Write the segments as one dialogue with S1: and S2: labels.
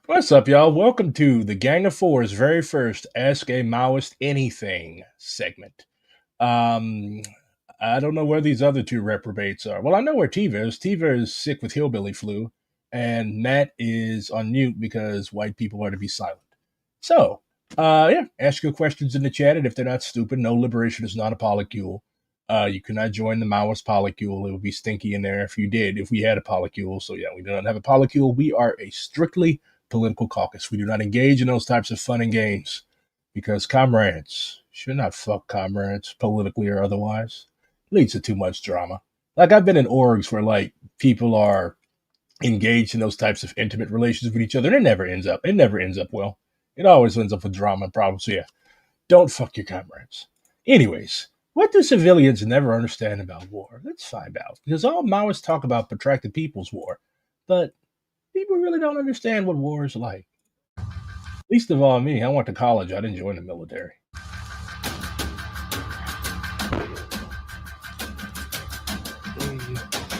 S1: What's up, y'all? Welcome to the Gang of Four's very first Ask a Maoist Anything segment. Um, I don't know where these other two reprobates are. Well, I know where Tiva is. Tiva is sick with hillbilly flu, and Matt is on mute because white people are to be silent. So, yeah, ask your questions in the chat, and if they're not stupid, no, liberation is not a polycule. You cannot join the Maoist polycule. It would be stinky in there if you did, if we had a polycule. So, yeah, we do not have a polycule. We are a strictly political caucus. We do not engage in those types of fun and games because comrades should not fuck comrades, politically or otherwise. It leads to too much drama. Like, I've been in orgs where, like, people are engaged in those types of intimate relations with each other, and it never ends up well. It always ends up with drama and problems. So, yeah, don't fuck your comrades. Anyways, what do civilians never understand about war? Let's find out. Because all Maoists talk about protracted people's war, but people really don't understand what war is like. Least of all me. I went to college. I didn't join the military.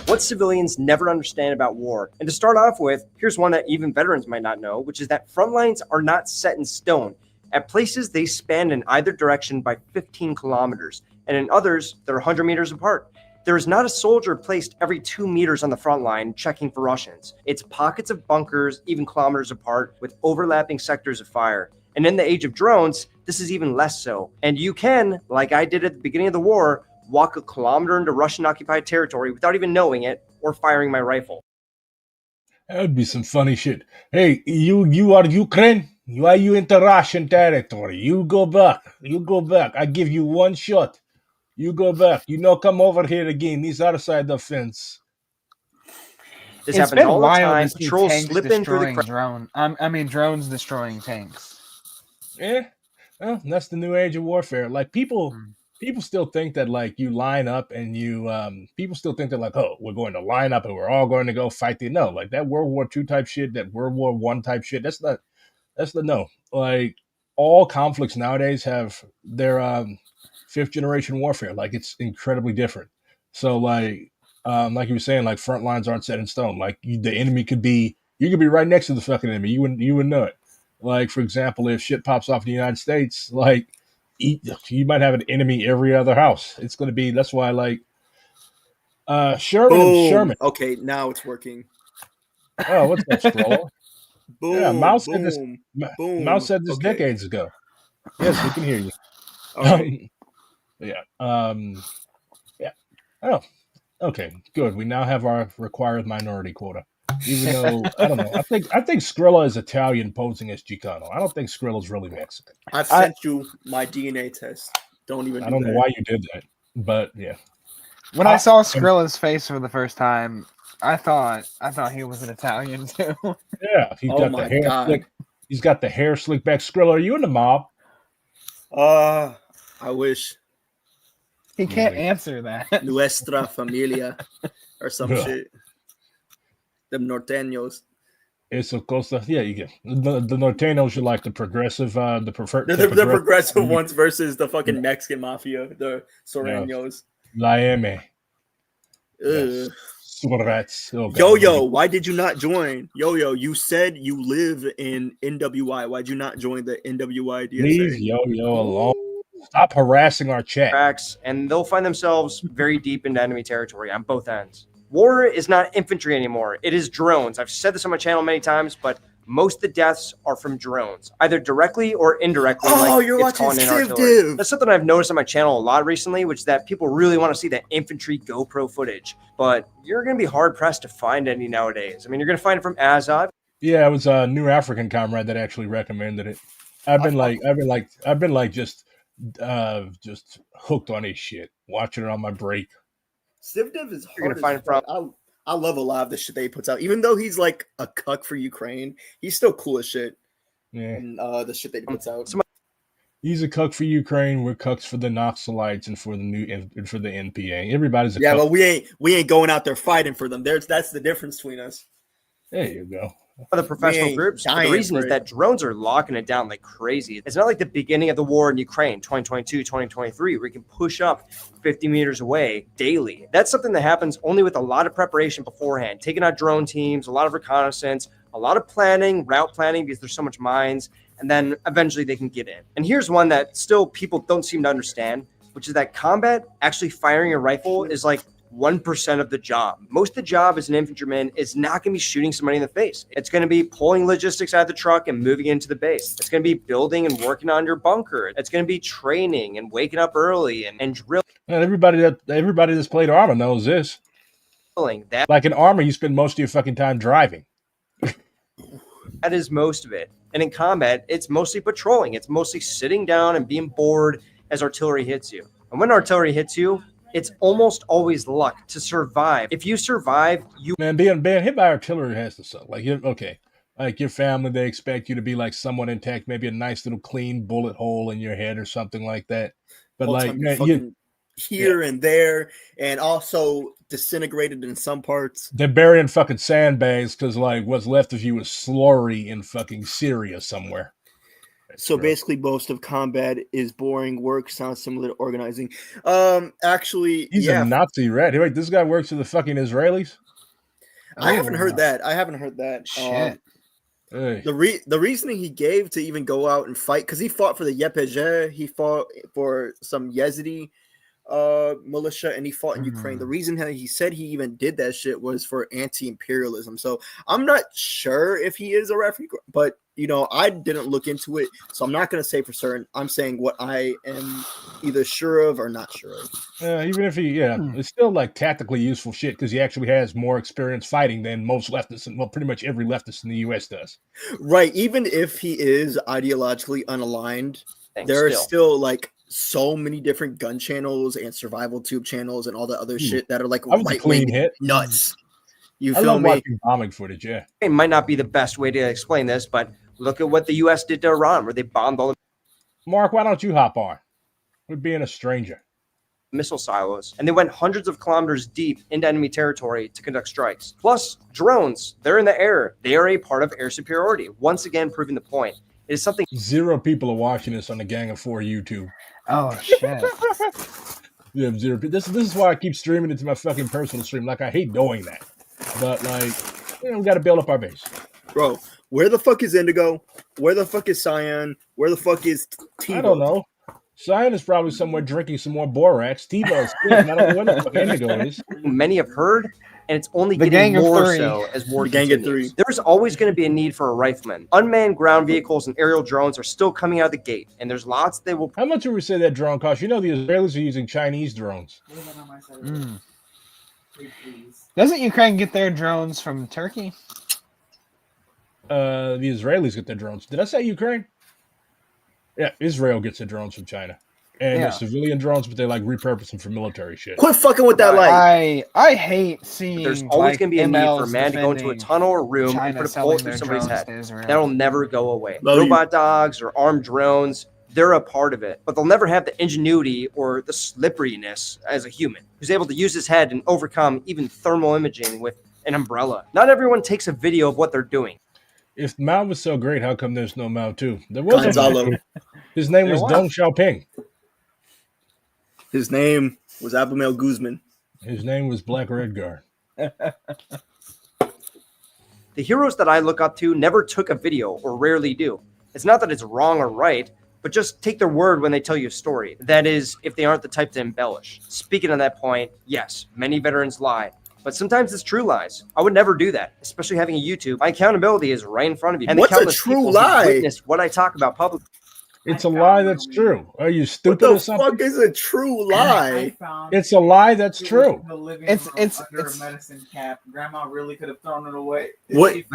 S2: What civilians never understand about war. And to start off with, here's one that even veterans might not know, which is that front lines are not set in stone. At places, they span in either direction by 15 kilometers, and in others, they're 100 meters apart. There is not a soldier placed every 2 meters on the front line checking for Russians. It's pockets of bunkers, even kilometers apart, with overlapping sectors of fire. And in the age of drones, this is even less so. And you can, like I did at the beginning of the war, walk a kilometer into Russian-occupied territory without even knowing it or firing my rifle.
S1: That would be some funny shit. Hey, you are Ukraine? Why are you into Russian territory? You go back. You go back. I give you one shot. You go back. You know, come over here again. These other side of the fence.
S2: This
S3: It's
S2: happens
S3: been
S2: all the
S3: wild
S2: time.
S3: to see
S2: Patrols
S3: tanks
S2: slip in through the
S3: destroying drones destroying tanks.
S1: Yeah. Well, that's the new age of warfare. Like people still think that like you line up and you people still think that like, oh, we're going to line up and we're all going to go fight the no, like that World War II type shit, that World War One type shit. That's the no. Like all conflicts nowadays have their fifth generation warfare. Like it's incredibly different. So like you were saying, like front lines aren't set in stone. Like the enemy could be, you could be right next to the fucking enemy. You wouldn't know it. Like for example, if shit pops off in the United States, like you might have an enemy every other house. It's going to be, that's why like Sherman.
S4: Okay, now it's working.
S1: Oh, what's up, Scroll?
S4: Boom.
S1: Yeah, Mouse
S4: boom,
S1: said this.
S4: boom.
S1: Mouse said this
S4: Okay.
S1: decades ago. Yes, we can hear you.
S4: All right.
S1: Yeah. Yeah. Oh, okay. Good. We now have our required minority quota. Even though I don't know, I think Skrilla is Italian posing as Chicano. I don't think Skrilla's really Mexican.
S4: I've sent you my DNA test. Don't even.
S1: I don't know why you did that, but yeah.
S3: When I saw Skrilla's face for the first time, I thought he was an Italian too.
S1: Yeah, he's got the hair slick. He's got the hair slick back. Skrilla, are you in the mob?
S4: I wish.
S3: He can't answer that.
S4: Nuestra familia or some shit. Them norteños.
S1: Eso Costa. Yeah, you get the norteños. You like the progressive, the preferred.
S4: The progressive ones versus the fucking Mexican mafia, the Soreños.
S1: La M.
S4: Yes.
S1: Oh,
S4: Yo, why did you not join? Yo, you said you live in NWI. Why'd you not join the NWI DSA?
S1: Leave Yo alone. Stop harassing our chat.
S2: Tracks, and they'll find themselves very deep into enemy territory on both ends. War is not infantry anymore. It is drones. I've said this on my channel many times, but most of the deaths are from drones, either directly or indirectly.
S4: Oh, you're watching Civ.
S2: That's something I've noticed on my channel a lot recently, which is that people really want to see that infantry GoPro footage, but you're going to be hard pressed to find any nowadays. I mean, you're going to find it from Azov.
S1: Yeah, it was a new African comrade that actually recommended it. I've been just hooked on his shit, watching it on my break.
S4: Civdiv is hard. You're gonna find from. I love a lot of the shit that he puts out. Even though he's like a cuck for Ukraine, he's still cool as shit.
S1: Yeah.
S4: And the shit that he puts out.
S1: He's a cuck for Ukraine. We're cucks for the Naxalites and for the NPA. Everybody's a
S4: cuck.
S1: But
S4: we ain't going out there fighting for them. That's the difference between us.
S1: There you go.
S2: The professional groups. The reason is that drones are locking it down like crazy. It's not like the beginning of the war in Ukraine, 2022, 2023, where you can push up 50 meters away daily. That's something that happens only with a lot of preparation beforehand, taking out drone teams, a lot of reconnaissance, A lot of planning, route planning, because there's so much mines, and then eventually they can get in. And here's one that still people don't seem to understand, which is that combat, actually firing a rifle is like 1% of the job. Most of the job as an infantryman is not going to be shooting somebody in the face. It's going to be pulling logistics out of the truck and moving into the base. It's going to be building and working on your bunker. It's going to be training and waking up early and drilling.
S1: And everybody that's played armor knows this.
S2: That,
S1: like in armor, you spend most of your fucking time driving.
S2: that is most of it. And in combat, it's mostly patrolling. It's mostly sitting down and being bored as artillery hits you. And when artillery hits you, it's almost always luck to survive. If you survive, you
S1: being hit by artillery has to suck. Like like your family, they expect you to be like somewhat intact, maybe a nice little clean bullet hole in your head or something like that. But like
S4: here and there, and also disintegrated in some parts.
S1: They're burying fucking sandbags because like what's left of you is slurry in fucking Syria somewhere.
S4: So basically, most of combat is boring work. Sounds similar to organizing. Actually,
S1: he's a Nazi rat. Wait, this guy works for the fucking Israelis.
S4: I haven't heard that.
S3: Shit.
S4: The reasoning he gave to even go out and fight, because he fought for the YPG, he fought for some Yazidi militia, and he fought in Ukraine. The reason he said he even did that shit was for anti-imperialism. So I'm not sure if he is a refugee, but I didn't look into it, so I'm not going to say for certain. I'm saying what I am either sure of or not sure of.
S1: Even if it's still like tactically useful shit because he actually has more experience fighting than most leftists, and well, pretty much every leftist in the U.S. does.
S4: Right. Even if he is ideologically unaligned, there are still like so many different gun channels and survival tube channels and all the other shit that are like right-wing nuts. You feel me?
S1: Watching bombing footage, yeah.
S2: It might not be the best way to explain this, but look at what the U.S. did to Iran, where they bombed all the
S1: Mark, why don't you hop on? We're being a stranger.
S2: Missile silos, and they went hundreds of kilometers deep into enemy territory to conduct strikes. Plus, drones, they're in the air. They are a part of air superiority, once again proving the point. It is something
S1: 0 people are watching this on the Gang of 4 YouTube.
S3: Oh, shit.
S1: Yeah, 0 people. This is why I keep streaming it to my fucking personal stream. Like, I hate doing that. But, like, we got to build up our base.
S4: Bro, where the fuck is Indigo? Where the fuck is Cyan? Where the fuck is T-Bo?
S1: I don't know. Cyan is probably somewhere drinking some more borax. T-Bo's I don't know where the fuck Indigo is.
S2: Many have heard, and it's only getting more so as war continues. There's always going to be a need for a rifleman. Unmanned ground vehicles and aerial drones are still coming out of the gate, and there's lots they will...
S1: How much would we say that drone costs? The Israelis are using Chinese drones.
S3: Doesn't Ukraine get their drones from Turkey?
S1: The Israelis get their drones. Did I say Ukraine? Yeah, Israel gets their drones from China. And they're civilian drones, but they like repurpose them for military shit.
S4: Quit fucking with that light.
S3: I hate seeing.
S2: There's always going to be a need for a man to go into a tunnel or room and put a bullet through somebody's head. That'll never go away. Robot dogs or armed drones, they're a part of it, but they'll never have the ingenuity or the slipperiness as a human who's able to use his head and overcome even thermal imaging with an umbrella. Not everyone takes a video of what they're doing.
S1: If Mao was so great, how come there's no Mao too? There was his name was Deng Xiaoping.
S4: His name was Abumel Guzman.
S1: His name was Black Redguard.
S2: The heroes that I look up to never took a video or rarely do. It's not that it's wrong or right, but just take their word when they tell you a story. That is, if they aren't the type to embellish. Speaking on that point, yes, many veterans lie. But sometimes it's true lies. I would never do that, especially having a YouTube. My accountability is right in front of you. And
S4: what's a true lie?
S2: Witness what I talk about publicly.
S1: It's a lie that's true. Are you stupid or something?
S4: What the fuck is a true lie?
S1: It's a lie that's true.
S3: It's
S5: under a medicine cap. Grandma really could have thrown it away.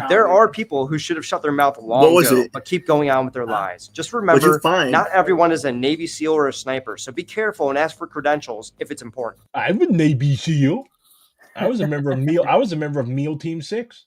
S2: There are people who should have shut their mouth long ago, but keep going on with their lies. Just remember, not everyone is a Navy SEAL or a sniper, so be careful and ask for credentials if it's important.
S1: I'm a Navy SEAL. I was a member of MEAL. I was a member of MEAL Team 6.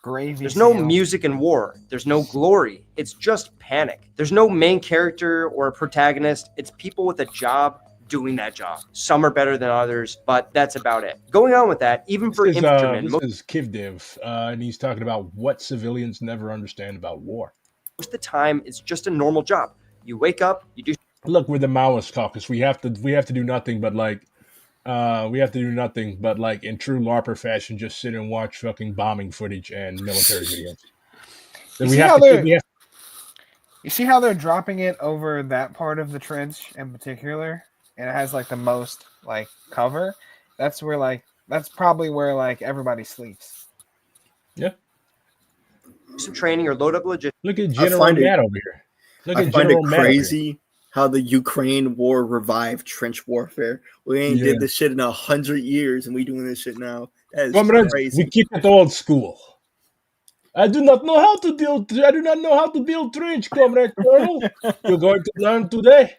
S2: There's no music in war. There's no glory. It's just panic. There's no main character or a protagonist. It's people with a job doing that job. Some are better than others, but that's about it. Going on with that, even for infantrymen.
S1: This is Kivdev, and he's talking about what civilians never understand about war.
S2: Most of the time, it's just a normal job. You wake up, you do.
S1: Look, we're the Maoist Caucus. We have to do nothing but like. In true LARPer fashion, just sit and watch fucking bombing footage and military videos. Then
S3: You
S1: we
S3: see
S1: have
S3: how
S1: to.
S3: they're-
S1: We have,
S3: You see how they're dropping it over that part of the trench in particular, and it has like the most like cover. That's probably where like everybody sleeps.
S1: yeah.
S2: some training or load up logistics.
S1: Look at
S4: I
S1: General
S4: find it-
S1: Matt over here. Look
S4: I
S1: at
S4: find
S1: General
S4: it
S1: Matt over here.
S4: crazy how the Ukraine war revived trench warfare. We ain't
S1: Yeah.
S4: did this shit in 100 years, and we doing this shit now. That is
S1: Comrades,
S4: crazy.
S1: we keep it old school. I do not know how to build. I do not know how to build trench, Comrade Colonel. You're going to learn today.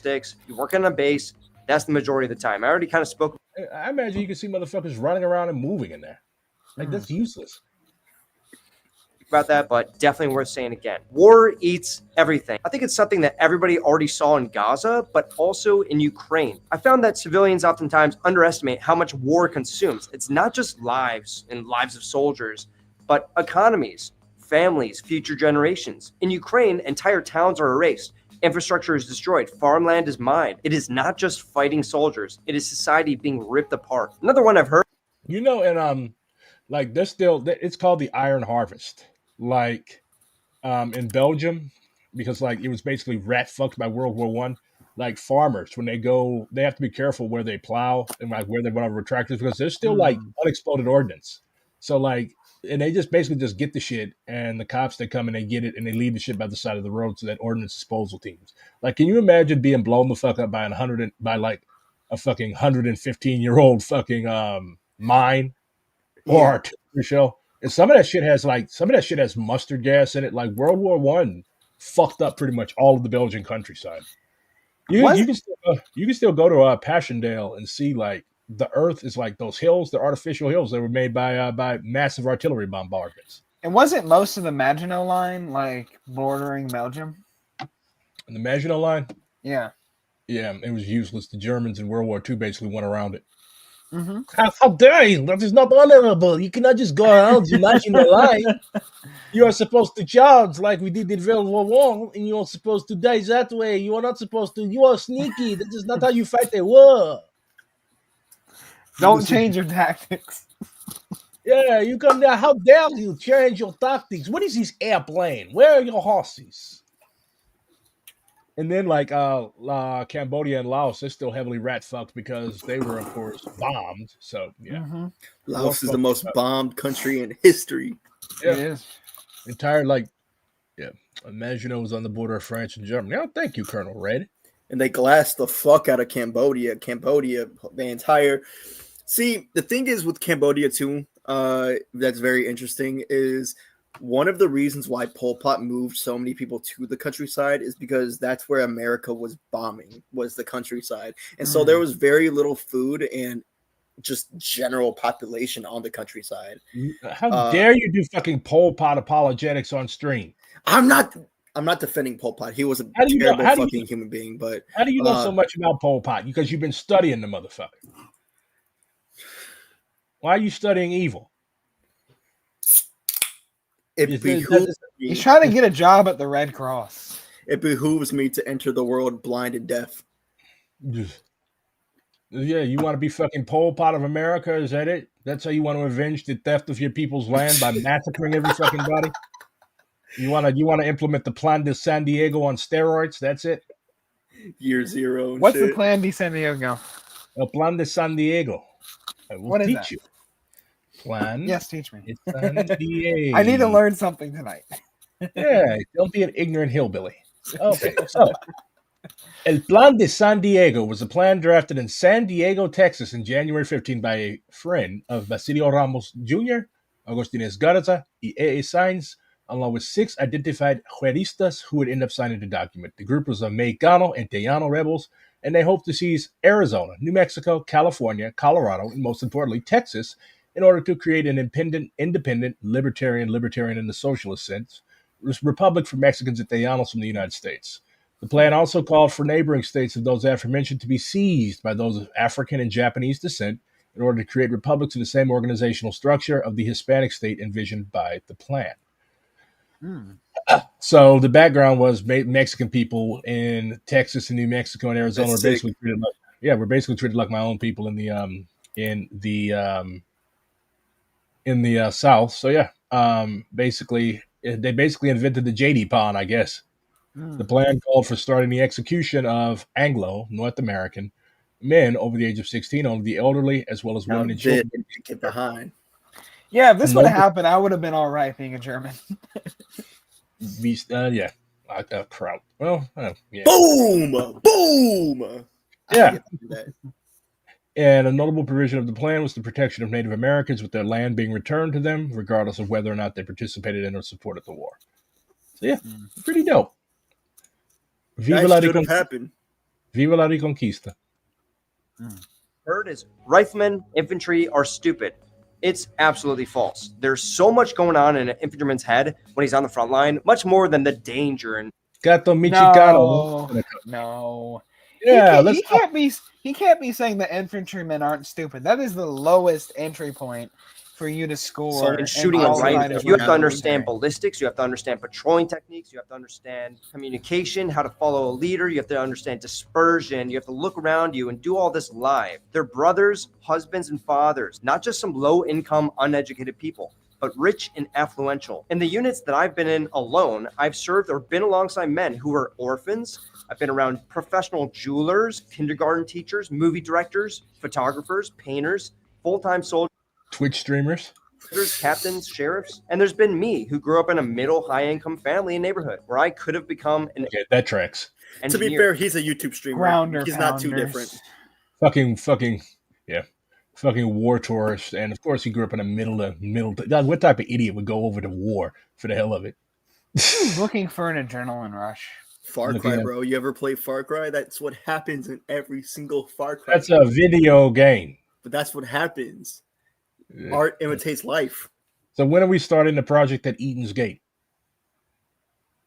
S2: You're working on base. That's the majority of the time. I already kind of spoke
S1: I imagine you can see motherfuckers running around and moving in there. Like that's useless.
S2: about that, but definitely worth saying again. War eats everything. I think it's something that everybody already saw in Gaza, but also in Ukraine. I found that civilians oftentimes underestimate how much war consumes. It's not just lives and lives of soldiers, but economies, families, future generations. In Ukraine, entire towns are erased. Infrastructure is destroyed. Farmland is mined. It is not just fighting soldiers. It is society being ripped apart. Another one I've heard.
S1: You know, and like there's still it's called the Iron Harvest. Like in Belgium, because like it was basically rat fucked by World War One. Like farmers, when they go, they have to be careful where they plow and like where they run over tractors because there's still like unexploded ordnance. So like, and they just basically just get the shit, and the cops they come and they get it and they leave the shit by the side of the road so that ordnance disposal teams. Like, can you imagine being blown the fuck up by like a fucking 115-year-old fucking mine or artillery shell? And some of that shit has mustard gas in it. Like World War One fucked up pretty much all of the Belgian countryside. You can still go to Passchendaele and see like the earth is like those hills, the artificial hills that were made by massive artillery bombardments.
S3: And wasn't most of the Maginot Line like bordering Belgium?
S1: And the Maginot Line,
S3: Yeah.
S1: it was useless. The Germans in World War II basically went around it.
S3: Mm-hmm.
S1: How dare you? That is not honorable. You cannot just go around the Maginot Line. You are supposed to charge like we did in World War One, and you are supposed to die that way. You are not supposed to. You are sneaky. That is not how you fight a war.
S3: Don't change your tactics.
S1: Yeah, you come down. How dare you change your tactics? What is this airplane? Where are your horses? And then like Cambodia and Laos, they're still heavily rat fucked because they were, of course, bombed. So yeah,
S4: Laos is the most bombed country in history.
S1: Yeah.
S3: It is.
S1: Entire Maginot was on the border of France and Germany. Oh, thank you, Colonel Red.
S4: And they glassed the fuck out of Cambodia. See, the thing is with Cambodia too, that's very interesting is one of the reasons why Pol Pot moved so many people to the countryside is because that's where America was bombing, was the countryside. And so there was very little food and just general population on the countryside.
S1: How dare you do fucking Pol Pot apologetics on stream?
S4: I'm not defending Pol Pot. He was a terrible fucking human being. But
S1: how do you know so much about Pol Pot? Because you've been studying the motherfucker. Why are you studying evil?
S3: He's trying to get a job at the Red Cross.
S4: It behooves me to enter the world blind and deaf.
S1: Yeah, you want to be fucking Pol Pot of America? Is that it? That's how you want to avenge the theft of your people's land by massacring every fucking body? You want to implement the Plan de San Diego on steroids? That's it?
S4: Year zero.
S3: What's the Plan de San Diego?
S1: El Plan de San Diego. I will teach you. Plan.
S3: Yes, teach me.
S1: San Diego.
S3: I need to learn something tonight.
S1: Yeah, don't be an ignorant hillbilly. Okay, so El Plan de San Diego was a plan drafted in San Diego, Texas in January 15 by a friend of Basilio Ramos Jr., Agustinez Garza, y A.A. Sainz, along with 6 identified Juaristas who would end up signing the document. The group was of Mexicano and Tejano rebels, and they hoped to seize Arizona, New Mexico, California, Colorado, and most importantly, Texas, in order to create an independent, libertarian in the socialist sense, republic for Mexicans and Tejanos from the United States. The plan also called for neighboring states of those aforementioned to be seized by those of African and Japanese descent in order to create republics in the same organizational structure of the Hispanic state envisioned by the plan. So the background was Mexican people in Texas and New Mexico and Arizona were basically treated like, we're basically treated like my own people in the South. So yeah, Basically, they basically invented the JD Pon, I guess. The plan called for starting the execution of Anglo, North American, men over the age of 16, only the elderly, as well as
S4: Now
S1: women and
S4: this
S1: children.
S4: get behind.
S3: Yeah, if this would have
S1: Noble-
S3: happened, I would have been all right being a German.
S1: Yeah, crowd. Well, yeah.
S4: Boom, boom.
S1: Yeah.
S4: I get to do that.
S1: And a notable provision of the plan was the protection of Native Americans with their land being returned to them, regardless of whether or not they participated in or supported the war. So, yeah, pretty dope. Viva
S4: That should have happened.
S1: Viva la Reconquista.
S2: Heard is riflemen, infantry are stupid. It's absolutely false. There's so much going on in an infantryman's head when he's on the front line, much more than the danger and
S1: Gato Michicano.
S3: No.
S1: Yeah,
S3: he can't be saying that infantrymen aren't stupid. That is the lowest entry point for you to score.
S2: in shooting a rifle. You have to understand ballistics. You have to understand patrolling techniques. You have to understand communication, how to follow a leader. You have to understand dispersion. You have to look around you and do all this live. They're brothers, husbands, and fathers, not just some low-income, uneducated people, but rich and affluential. In the units that I've been in alone, I've served or been alongside men who were orphans. I've been around professional jewelers, kindergarten teachers, movie directors, photographers, painters, full-time soldiers,
S1: Twitch streamers,
S2: captains, sheriffs, and there's been me who grew up in a middle high-income family and neighborhood where I could have become an
S1: okay, that tracks.
S4: To be fair, he's a YouTube streamer.
S3: Grounder
S4: He's
S3: pounders.
S4: not too different.
S1: Fucking war tourist, and of course he grew up in a middle. God, what type of idiot would go over to war for the hell of it?
S3: Looking for an adrenaline rush.
S4: Far Cry, bro. You ever play Far Cry? That's what happens in every single Far Cry.
S1: That's a video game.
S4: But that's what happens. Art imitates life.
S1: So when are we starting the project at Eden's Gate?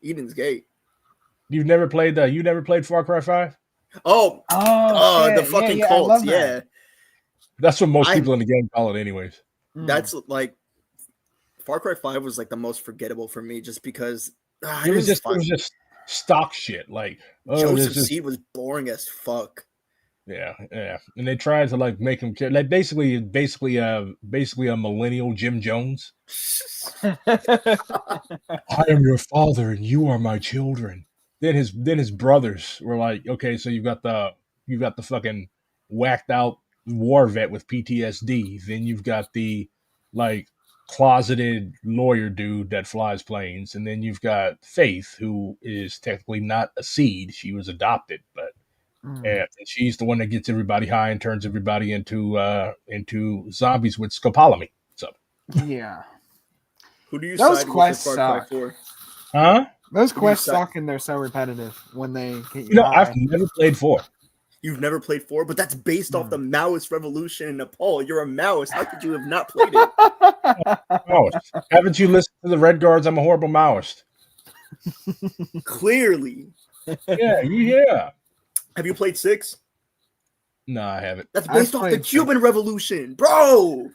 S4: Eden's Gate.
S1: You never played Far Cry 5?
S4: Oh, the fucking cults. Yeah.
S1: That's what most people in the game call it anyways.
S4: That's like Far Cry 5 was like the most forgettable for me just because
S1: it was just stock shit. Like
S4: Joseph Seed was boring as fuck.
S1: Yeah. And they tried to like make him like basically a millennial Jim Jones. I am your father and you are my children. Then his brothers were like, okay, so you've got the fucking whacked out war vet with PTSD. Then you've got the like closeted lawyer dude that flies planes, and then you've got Faith, who is technically not a seed; she was adopted, but and she's the one that gets everybody high and turns everybody into zombies with scopolamine. So
S3: yeah,
S4: who do you
S3: those
S4: side
S3: quests
S4: with Far Cry
S3: suck?
S4: 4?
S1: Huh?
S3: Those quests suck and they're so repetitive when they get
S1: you know, I've never played 4.
S4: You've never played 4, but that's based off the Maoist revolution in Nepal. You're a Maoist. How could you have not played it?
S1: Maoist. Haven't you listened to the Red Guards? I'm a horrible Maoist.
S4: Clearly.
S1: Yeah.
S4: Have you played 6?
S1: No, I haven't.
S4: That's based off the Cuban Revolution, bro.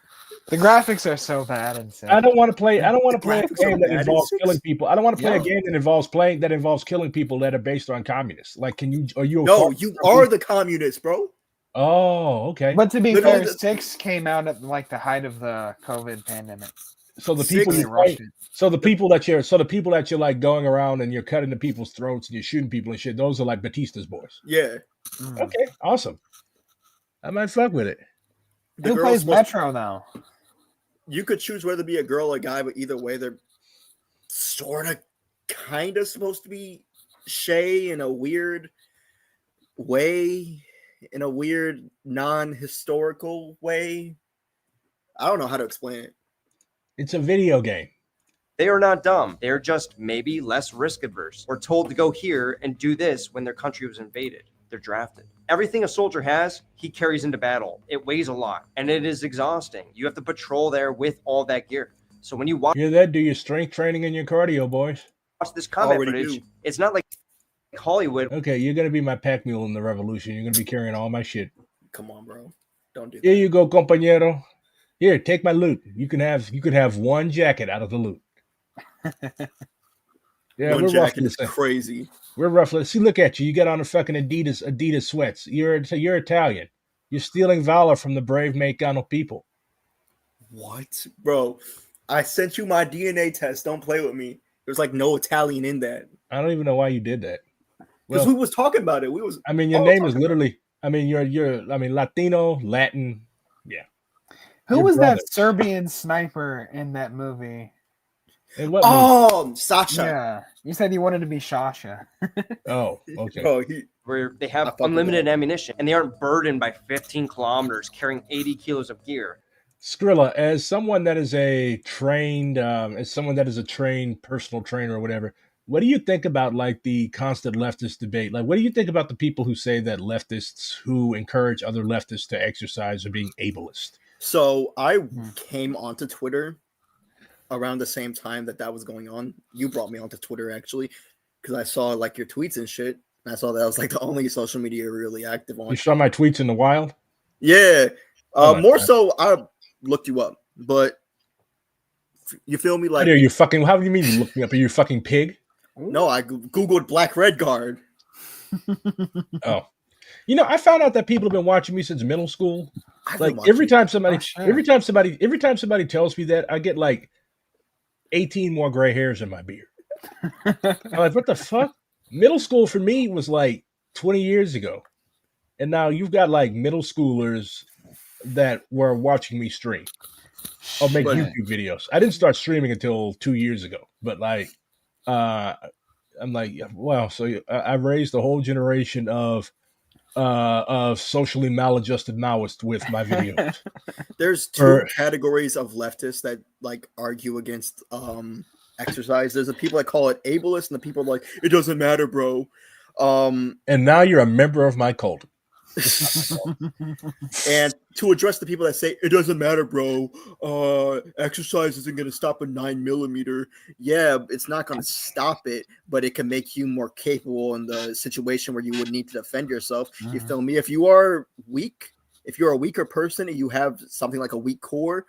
S3: The graphics are so bad and sad.
S1: I don't want to play a game that involves killing people. I don't want to play a game that involves killing people that are based on communists. Like, you
S4: are the communists, bro.
S1: Oh, okay.
S3: But to be fair, 6 came out at like the height of the COVID pandemic.
S1: So the people that you're like going around and you're cutting the people's throats and you're shooting people and shit, those are like Batista's boys.
S4: Yeah.
S1: Okay, awesome. I might fuck with it.
S3: Who plays Metro now?
S4: You could choose whether to be a girl or a guy, but either way, they're sort of, kind of supposed to be Shay in a weird way, in a weird non-historical way. I don't know how to explain it.
S1: It's a video game.
S2: They are not dumb. They're just maybe less risk averse or told to go here and do this when their country was invaded. They're drafted. Everything a soldier has, he carries into battle. It weighs a lot, and it is exhausting. You have to patrol there with all that gear. So when you watch
S1: do your strength training and your cardio, boys.
S2: Watch this combat footage, it's not like Hollywood.
S1: Okay, you're going to be my pack mule in the revolution. You're going to be carrying all my shit.
S4: Come on, bro. Don't do that.
S1: Here you go, compañero. Here, take my loot. You can have one jacket out of the loot. Yeah,
S4: one jacket is crazy.
S1: We're roughly. See, look at you. You got on the fucking Adidas sweats. You're Italian. You're stealing valor from the brave Meccano people.
S4: What, bro? I sent you my DNA test. Don't play with me. There's like no Italian in that.
S1: I don't even know why you did that.
S4: Because
S1: Well,
S4: we was talking about it. We was
S1: I mean, your
S4: all
S1: name is
S4: talking about it.
S1: literally. I mean, you're Latino, Latin. Yeah.
S3: Who
S1: Your
S3: was
S1: brother.
S3: that Serbian sniper in that movie?
S1: In what movie?
S4: Sasha.
S3: Yeah, you said you wanted to be Shasha.
S1: Oh, okay.
S4: Bro,
S2: where they
S4: I
S2: have
S4: fuck with
S2: unlimited
S4: that.
S2: ammunition and they aren't burdened by 15 kilometers carrying 80 kilos of gear.
S1: Skrilla, as someone that is a trained, as someone that is a trained personal trainer or whatever, what do you think about like the constant leftist debate? Like, what do you think about the people who say that leftists who encourage other leftists to exercise are being ableist?
S4: So I came onto Twitter around the same time that was going on. You brought me onto Twitter actually because I saw like your tweets and shit. And I saw that was like the only social media you're really active on.
S1: You saw my tweets in the wild?
S4: Yeah.
S1: Oh
S4: More
S1: God.
S4: so, I looked you up, but you feel me?
S1: How
S4: Like,
S1: dare you fucking? How do you mean you looked me up? Are you a fucking pig?
S4: no, I googled Black Red Guard.
S1: Oh, you know, I found out that people have been watching me since middle school.
S4: I've
S1: Like
S4: been watching.
S1: every time somebody tells me that, I get like 18 more gray hairs in my beard. I'm like, what the fuck? Middle school for me was like 20 years ago. And now you've got like middle schoolers that were watching me stream or make
S4: But-
S1: YouTube videos. I didn't start streaming until 2 years ago, but like, I'm like, wow. So I raised a whole generation of socially maladjusted Maoists with my videos.
S4: There's two categories of leftists that like argue against exercise. There's the people that call it ableist, and the people like it doesn't matter, bro.
S1: And now you're a member of my cult.
S4: And to address the people that say it doesn't matter, bro, exercise isn't going to stop a 9mm. Yeah, it's not going to stop it, but it can make you more capable in the situation where you would need to defend yourself. You feel me? If you are weak, if you're a weaker person and you have something like a weak core,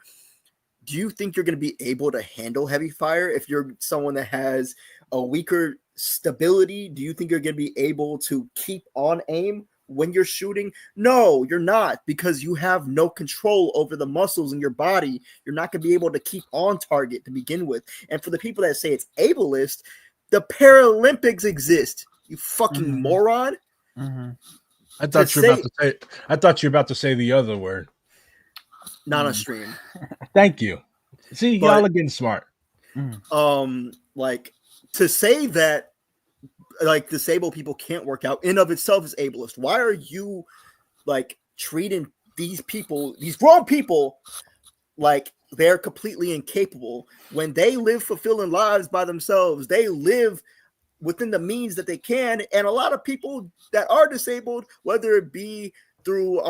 S4: do you think you're going to be able to handle heavy fire? If you're someone that has a weaker stability, do you think you're going to be able to keep on aim when you're shooting? No, you're not, because you have no control over the muscles in your body. You're not going to be able to keep on target to begin with. And for the people that say it's ableist, the Paralympics exist. You fucking moron.
S1: I thought you were about to say the other word.
S4: Not on stream.
S1: Thank you. See, y'all are getting smart.
S4: Like to say that like disabled people can't work out in of itself is ableist. Why are you like treating these people, these grown people, like they're completely incapable when they live fulfilling lives by themselves? They live within the means that they can, and a lot of people that are disabled, whether it be through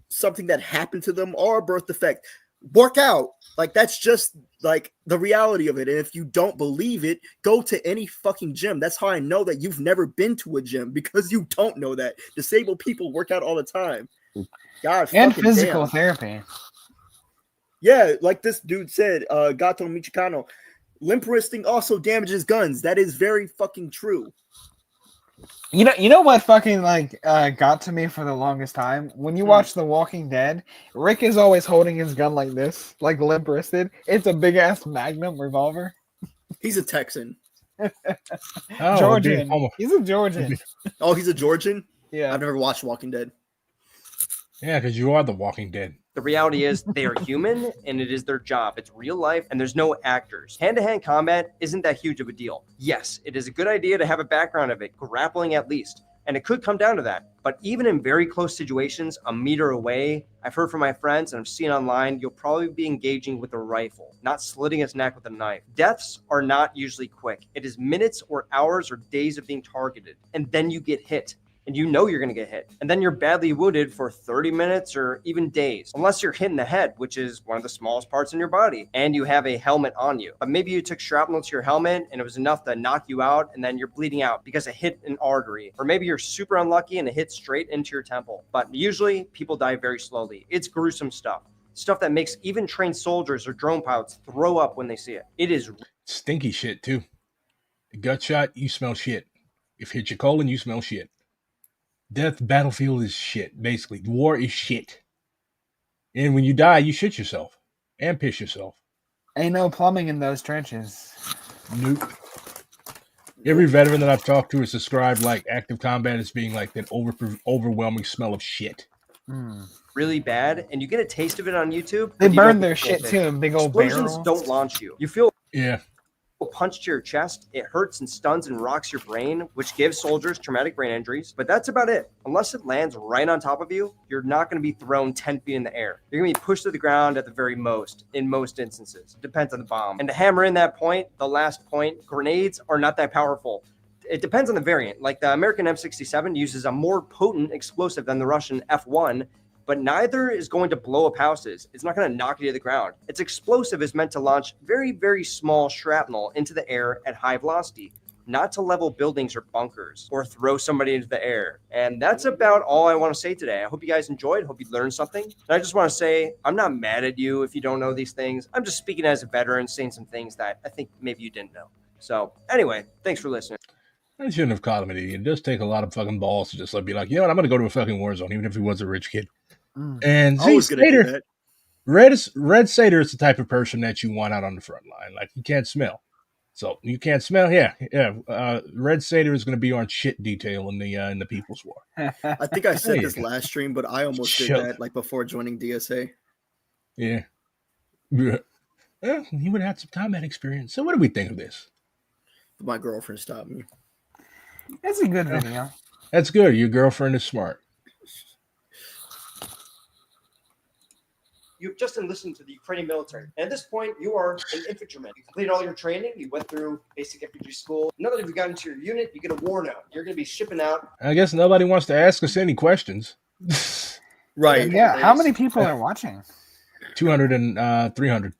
S4: something that happened to them or a birth defect, work out. Like that's just like the reality of it. And if you don't believe it, go to any fucking gym. That's how I know that you've never been to a gym, because you don't know that disabled people work out all the time. God,
S3: and
S4: fucking
S3: physical
S4: damn.
S3: therapy.
S4: Yeah, like this dude said, Gato Michicano, limp wristing also damages guns. That is very fucking true.
S3: You know what fucking like got to me for the longest time? When you watch The Walking Dead, Rick is always holding his gun like this, like limp wristed. It's a big ass Magnum revolver.
S4: He's a Texan.
S3: Georgian. He's a Georgian.
S4: Oh, he's a Georgian?
S3: Yeah.
S4: I've never watched Walking Dead.
S1: Yeah, because you are the Walking Dead.
S2: The reality is they are human and it is their job. It's real life and there's no actors. Hand-to-hand combat isn't that huge of a deal. Yes, it is a good idea to have a background of it, grappling at least. And it could come down to that. But even in very close situations, a meter away, I've heard from my friends and I've seen online, you'll probably be engaging with a rifle, not slitting its neck with a knife. Deaths are not usually quick. It is minutes or hours or days of being targeted. And then you get hit. And you know you're going to get hit. And then you're badly wounded for 30 minutes or even days, unless you're hit in the head, which is one of the smallest parts in your body, and you have a helmet on you. But maybe you took shrapnel to your helmet and it was enough to knock you out, and then you're bleeding out because it hit an artery. Or maybe you're super unlucky and it hit straight into your temple. But usually people die very slowly. It's gruesome stuff. Stuff that makes even trained soldiers or drone pilots throw up when they see it. It is
S1: stinky shit too. Gut shot, you smell shit. If hit your colon, you smell shit. Death battlefield is shit. Basically, war is shit. And when you die, you shit yourself and piss yourself.
S3: Ain't no plumbing in those trenches.
S1: Nope. Every veteran that I've talked to has described like active combat as being like that overwhelming smell of shit.
S2: Really bad, and you get a taste of it on YouTube.
S3: They
S2: but you
S3: burn
S2: don't
S3: their
S2: get the full
S3: shit
S2: picture.
S3: too in big old
S2: Explosions
S3: barrels.
S2: don't launch you. You feel
S1: Yeah.
S2: a punch to your chest. It hurts and stuns and rocks your brain, which gives soldiers traumatic brain injuries. But that's about it. Unless it lands right on top of you, you're not going to be thrown 10 feet in the air. You're going to be pushed to the ground at the very most, in most instances. It depends on the bomb. And to hammer in that point, the last point, grenades are not that powerful. It depends on the variant. Like the American M67 uses a more potent explosive than the Russian F1, but neither is going to blow up houses. It's not going to knock you to the ground. Its explosive is meant to launch very, very small shrapnel into the air at high velocity, not to level buildings or bunkers or throw somebody into the air. And that's about all I want to say today. I hope you guys enjoyed. Hope you learned something. And I just want to say, I'm not mad at you if you don't know these things. I'm just speaking as a veteran, saying some things that I think maybe you didn't know. So anyway, thanks for listening.
S1: I shouldn't have called him an idiot. It does take a lot of fucking balls to just like be like, you know what, I'm going to go to a fucking war zone, even if he was a rich kid. And
S4: I was gonna do that.
S1: Red Satyr is the type of person that you want out on the front line. Like, you can't smell. So, you can't smell? Yeah. Red Satyr is going to be on shit detail in the People's War.
S4: I think I
S1: There
S4: said
S1: you
S4: this
S1: go.
S4: last stream, but I almost did
S1: Chill.
S4: that like before joining DSA.
S1: Yeah. Well, he would have had some combat experience. So, what do we think of this?
S4: My girlfriend stopped me.
S3: It's a good video.
S1: That's good. Your girlfriend is smart.
S2: You've just enlisted to the Ukrainian military. And at this point, you are an infantryman. You completed all your training. You went through basic infantry school. Now that you've gotten into your unit, you get a war note. You're going to be shipping out.
S1: I guess nobody wants to ask us any questions.
S4: Right.
S3: Yeah, how many people are watching?
S1: 200 and 300.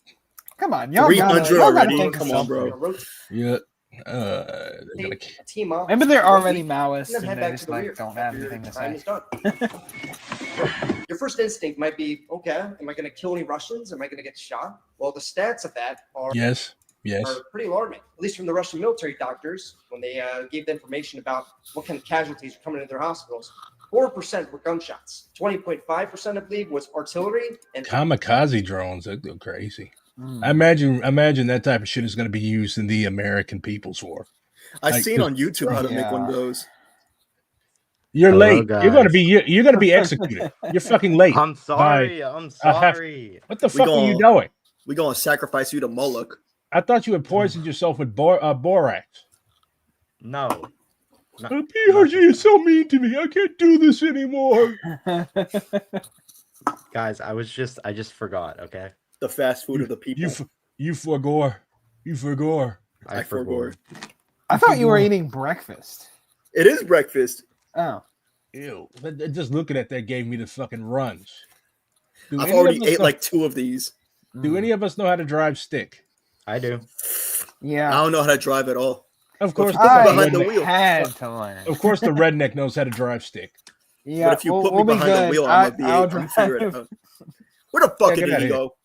S3: Come on, y'all
S4: 300
S3: gotta
S4: already?
S3: think of
S4: Come on,
S3: something.
S4: bro.
S1: Yeah.
S2: A team up.
S3: Maybe they're already
S2: and
S3: Maoists
S2: then
S3: and
S2: head
S3: they
S2: back
S3: just
S2: to the rear.
S3: don't have
S2: After your
S3: anything to
S2: time
S3: say.
S2: is done. Your first instinct might be, okay, am I going to kill any Russians? Am I going to get shot? Well, the stats of that are
S1: Yes.
S2: are pretty alarming, at least from the Russian military doctors when they gave the information about what kind of casualties are coming into their hospitals. 4% were gunshots. 20.5%, I believe, was artillery. And
S1: Kamikaze drones, that go crazy.
S3: Mm.
S1: I imagine that type of shit is going to be used in the American People's War.
S4: I
S1: Like,
S4: seen on YouTube how to make
S3: Yeah.
S4: one of those.
S1: You're
S6: Hello,
S1: late. You're going to
S6: guys.
S1: be you're going to be executed. You're fucking late.
S6: I'm sorry. I'm sorry.
S1: What the
S4: We
S1: fuck are you
S4: gonna-
S1: doing?
S4: We gonna sacrifice you to Moloch.
S1: I thought you had poisoned yourself with borax.
S6: No. No.
S1: PRG is so mean to me. I can't do this anymore.
S6: Guys, I just forgot, okay?
S4: The fast food of the people.
S1: You forgore. You forgore.
S6: I
S4: forgot.
S3: I thought you were eating breakfast.
S4: It is breakfast.
S3: Oh.
S1: Ew. But just looking at that gave me the fucking runs. Do
S4: I've
S1: any
S4: already
S1: of us
S4: ate
S1: know-
S4: like 2 of these.
S1: Do any of us know how to drive stick?
S6: I do.
S4: I
S3: Yeah.
S4: don't know how to drive at all.
S1: Of course,
S4: Well, if you
S1: the
S4: put me behind the
S1: redneck,
S4: wheel.
S3: had to learn.
S1: of course, the redneck knows how to drive stick.
S3: Yeah,
S4: But if you
S3: we'll-
S4: put
S3: we'll
S4: me
S3: be
S4: behind the
S3: good.
S4: wheel,
S3: I'll
S4: I'm gonna figure it
S3: drive.
S4: out. Where the fuck
S1: Yeah, get
S4: did
S1: outta
S4: he
S1: here.
S4: go?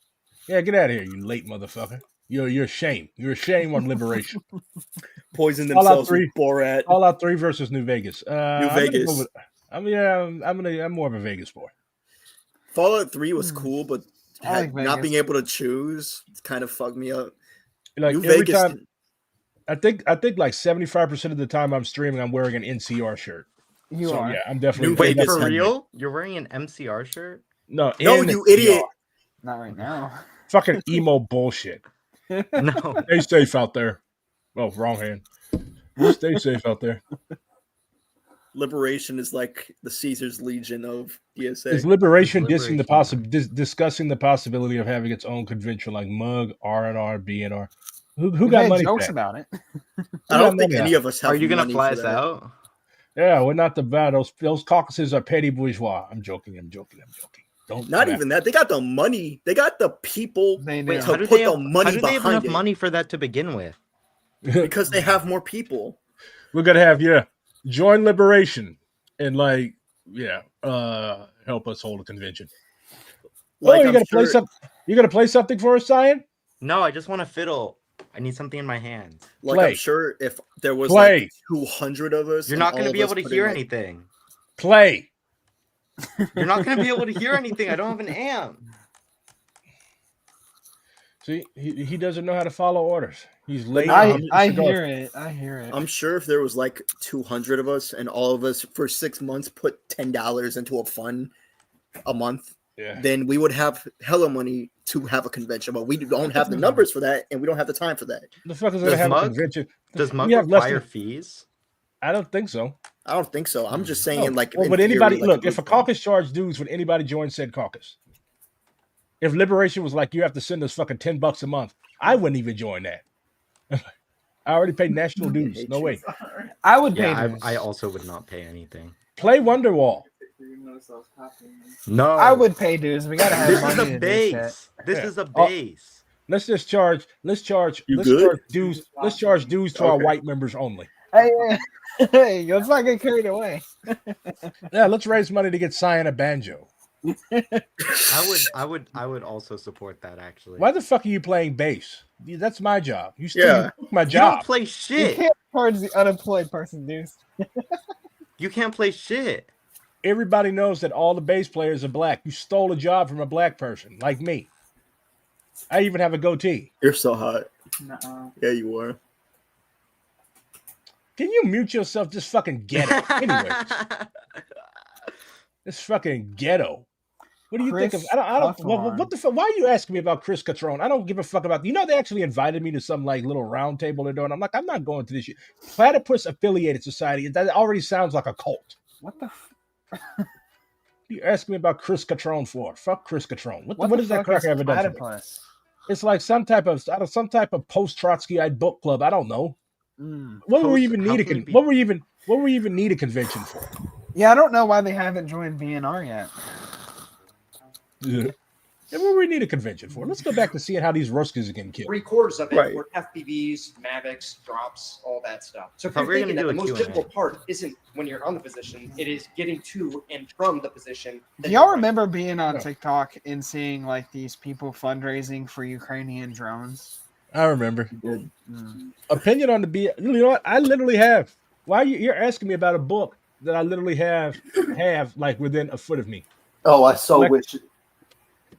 S1: Yeah, get out of here, you late motherfucker. You're a shame. You're a shame on liberation.
S4: Poison
S1: Fallout
S4: themselves
S1: 3.
S4: with Borat.
S1: Fallout 3 versus New Vegas.
S4: New Vegas.
S1: I'm more of a Vegas boy.
S4: Fallout 3 was cool, but
S3: I like
S4: not
S3: Vegas.
S4: being able to choose kind of fucked me up.
S1: Like
S4: New
S1: every
S4: Vegas.
S1: time, I think like 75% of the time I'm streaming, I'm wearing an NCR shirt.
S3: You
S1: So
S3: are.
S1: yeah, I'm definitely
S4: New
S6: Wait,
S4: Vegas
S6: for
S4: had-
S6: real? You're wearing an MCR shirt?
S1: No,
S4: No,
S1: in
S4: you
S1: the
S4: idiot.
S3: Not right now.
S1: fucking emo bullshit.
S6: No.
S1: Stay safe out there. Oh, wrong hand. Stay safe out there.
S4: Liberation is like the Caesar's Legion of
S1: Is
S4: DSA.
S1: liberation,
S6: It's
S1: discussing the possibility of having its own convention like MUG, R&R, BNR? Who
S3: We've
S1: got
S3: had
S1: money
S3: jokes
S1: for that?
S3: about it.
S4: I don't
S1: got
S4: think
S1: money
S4: any
S1: out?
S4: of us have
S6: Are you gonna
S4: money
S6: fly
S4: for
S6: us
S4: that.
S6: out?
S1: Yeah, we're not the bad. Those caucuses are petty bourgeois. I'm joking. Don't
S4: Not
S1: come
S4: even that. They got the money. They got the people
S3: They
S6: Wait,
S3: do.
S6: how
S4: to
S6: do
S4: put
S6: they
S4: the
S6: have,
S4: money
S6: how do they have
S4: behind
S6: enough
S4: it.
S6: money for that to begin with?
S1: after.
S4: Because they have more people.
S1: We're gonna have join liberation and help us hold a convention.
S4: Like,
S1: you
S4: I'm
S1: gonna play
S4: sure-
S1: some? You gonna play something for us, Cyan?
S6: No, I just want to fiddle. I need something in my hands.
S4: Like,
S1: Play.
S4: I'm sure if there was
S1: Play.
S4: like 200 of us,
S6: You're
S4: and
S6: not
S4: all
S6: going to
S4: of
S6: be
S4: us
S6: able to
S4: put in,
S6: hear
S4: like-
S6: anything.
S1: Play.
S6: You're not going to be able to hear anything. I don't have an amp.
S1: See, he doesn't know how to follow orders. He's late.
S3: I hear it. I hear it.
S4: I'm sure if there was like 200 of us and all of us for 6 months put $10 into a fund a month, then we would have hella money to have a convention. But we don't have the numbers for that, and we don't have the time for that.
S1: The fuck is going to have a convention?
S6: Does Mug require fees?
S1: I don't think so.
S4: I don't think so. I'm just saying, like,
S1: well, would anybody look? If a caucus charged dues, would anybody join said caucus? If Liberation was like, you have to send us fucking $10 a month, I wouldn't even join that. I already paid national dues. No way.
S3: I would pay.
S6: I also would not pay anything.
S1: Play Wonderwall.
S6: No,
S3: I would pay dues. We gotta have
S6: this
S3: money
S6: is a
S3: to
S6: base. This is a base.
S1: Let's charge dues to our white members only.
S3: Hey, let's not get carried away.
S1: Yeah, let's raise money to get Cyan a banjo.
S6: I would also support that, actually.
S1: Why the fuck are you playing bass? That's my job. You took my job.
S6: You don't play shit.
S3: You can't charge the unemployed person dues.
S6: You can't play shit.
S1: Everybody knows that all the bass players are black. You stole a job from a black person, like me. I even have a goatee.
S4: You're so hot.
S5: Nuh-uh.
S4: Yeah, you are.
S1: Can you mute yourself? Just fucking ghetto. Anyway, it's fucking ghetto. What do you think of? I don't. What the fuck? Why are you asking me about Chris Catrone? I don't give a fuck about. You know, they actually invited me to some like little round table they're doing. I'm like, I'm not going to this shit. Platypus Affiliated Society. That already sounds like a cult.
S3: What the?
S1: You asking me about Chris Catrone for? Fuck Chris Catrone. What does that cracker ever done for me? It's like some type of post Trotskyite book club. I don't know. What were we even need a convention for?
S3: Yeah, I don't know why they haven't joined BNR yet.
S1: Yeah. What we need a convention for? Let's go back to seeing how these Ruskers are getting killed.
S2: 3/4 of it were FPVs, Mavics, drops, all that stuff. So if you're thinking that the most difficult part isn't when you're on the position, it is getting to and from the position.
S3: Do y'all remember being on TikTok and seeing like these people fundraising for Ukrainian drones?
S1: I remember. Opinion on the You know what? I literally have. Why you're asking me about a book that I literally have like within a foot of me?
S4: Oh, I so wish.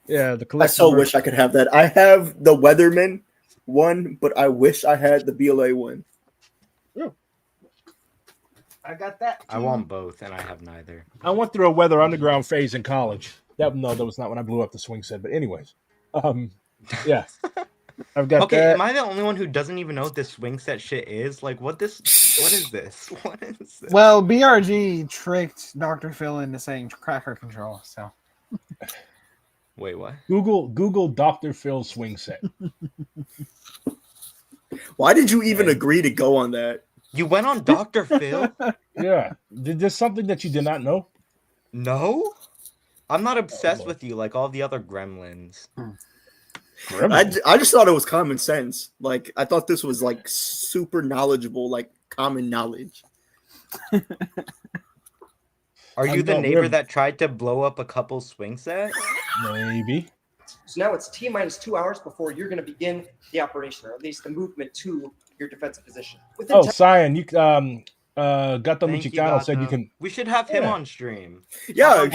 S1: Yeah, the
S4: I so wish I could have that. I have the Weatherman one, but I wish I had the BLA one.
S1: Yeah. I got that too.
S6: I want both, and I have neither.
S1: I went through a Weather Underground phase in college. That was not when I blew up the swing set. But anyways, yeah, I've got.
S6: Okay,
S1: that.
S6: am I the only one who doesn't even know what this swing set shit is? Like, what is this? What is this?
S3: Well, BRG tricked Dr. Phil into saying cracker control. So.
S6: Wait, what?
S1: Google Dr. Phil swing set.
S4: Why did you even agree to go on that?
S6: You went on Dr. Phil?
S1: Yeah. Did this something that you did not know?
S6: No. I'm not obsessed with you like all the other gremlins.
S4: I just thought it was common sense. Like, I thought this was like super knowledgeable, like common knowledge.
S6: Are you the neighbor that tried to blow up a couple swing sets?
S1: Maybe.
S2: So now it's T-minus 2 hours before you're going to begin the operation, or at least the movement to your defensive position.
S1: Cyan, you Gato Michicano said you can.
S6: We should have him on stream.
S4: Yeah,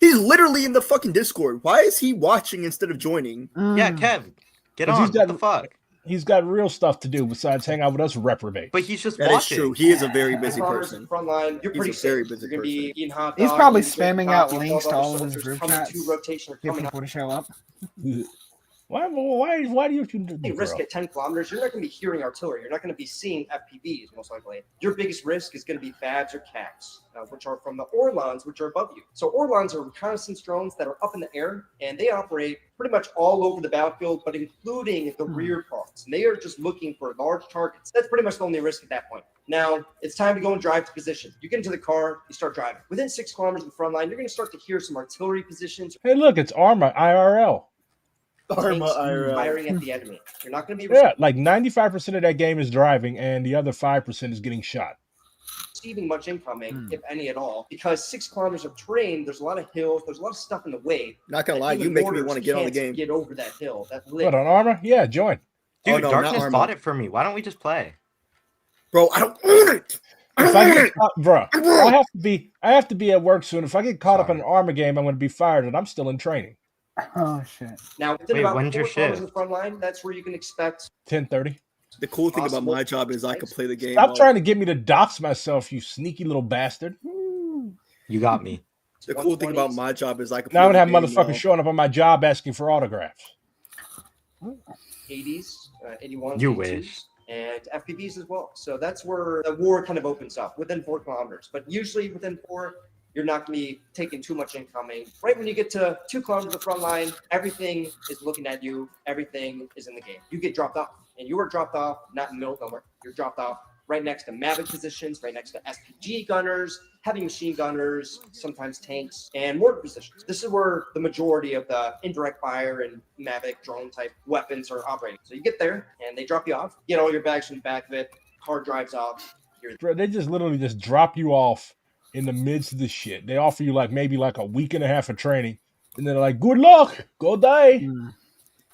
S4: he's literally in the fucking Discord. Why is he watching instead of joining?
S6: Yeah, Kev, get on. What the fuck?
S1: He's got real stuff to do besides hang out with us reprobate.
S6: But he's just
S4: watching.
S6: That is
S4: true. He is a very busy person.
S2: Frontline, you're pretty
S4: very busy person.
S3: He's probably spamming out links to all of his group chats. Get people to show up.
S1: Why do you
S2: risk at 10 kilometers? You're not going to be hearing artillery. You're not going to be seeing FPVs, most likely. Your biggest risk is going to be FABs or CACs, which are from the Orlons, which are above you. So Orlons are reconnaissance drones that are up in the air, and they operate pretty much all over the battlefield, but including the rear parts. And they are just looking for large targets. That's pretty much the only risk at that point. Now, it's time to go and drive to position. You get into the car, you start driving. Within 6 kilometers of the front line, you're going to start to hear some artillery positions.
S1: Hey, look, it's Arma IRL.
S2: Firing at the enemy. You're not going to be
S1: like 95% of that game is driving, and the other 5% is getting shot.
S2: Receiving much incoming, if any at all, because 6 kilometers of terrain. There's a lot of hills. There's a lot of stuff in the way.
S4: Not gonna lie, you make me want to get on the game.
S2: Get over that hill.
S1: What on Arma? Yeah, join.
S6: Dude, Darkness bought it for me. Why don't we just play?
S4: Bro, I don't own it.
S1: If I get caught, bro, I have to be at work soon. If I get caught up in an Arma game, I'm going to be fired, and I'm still in training.
S3: Oh shit.
S2: Now, within
S6: Wait,
S2: about
S6: when's your
S2: 4 kilometers of
S6: shift?
S2: the front line, that's where you can expect
S1: 10:30.
S4: The cool thing about
S2: possible
S4: my job is I could play the game.
S1: Stop
S4: all-
S1: trying to get me to dox myself, you sneaky little bastard.
S6: You got me.
S4: The cool thing about
S2: 120s.
S4: my job is I could
S1: Now I'm
S4: play
S1: gonna
S4: the
S1: have
S4: game.
S1: motherfuckers showing up on my job asking for autographs.
S2: 80s, 81s,
S6: You
S2: 82s,
S6: wish.
S2: and FPVs as well. So that's where the war kind of opens up within 4 kilometers. But usually within 4, you're not going to be taking too much incoming. Right when you get to 2 kilometers of the front line, everything is looking at you. Everything is in the game. You get dropped off, and you are dropped off not in the middle of nowhere. You're dropped off right next to Mavic positions, right next to SPG gunners, heavy machine gunners, sometimes tanks, and mortar positions. This is where the majority of the indirect fire and Mavic drone type weapons are operating. So you get there, and they drop you off, get all your bags from the back of it, car drives off.
S1: Bro, they just literally just drop you off in the midst of the shit. They offer you maybe a week and a half of training, and then they're like, "Good luck, go die."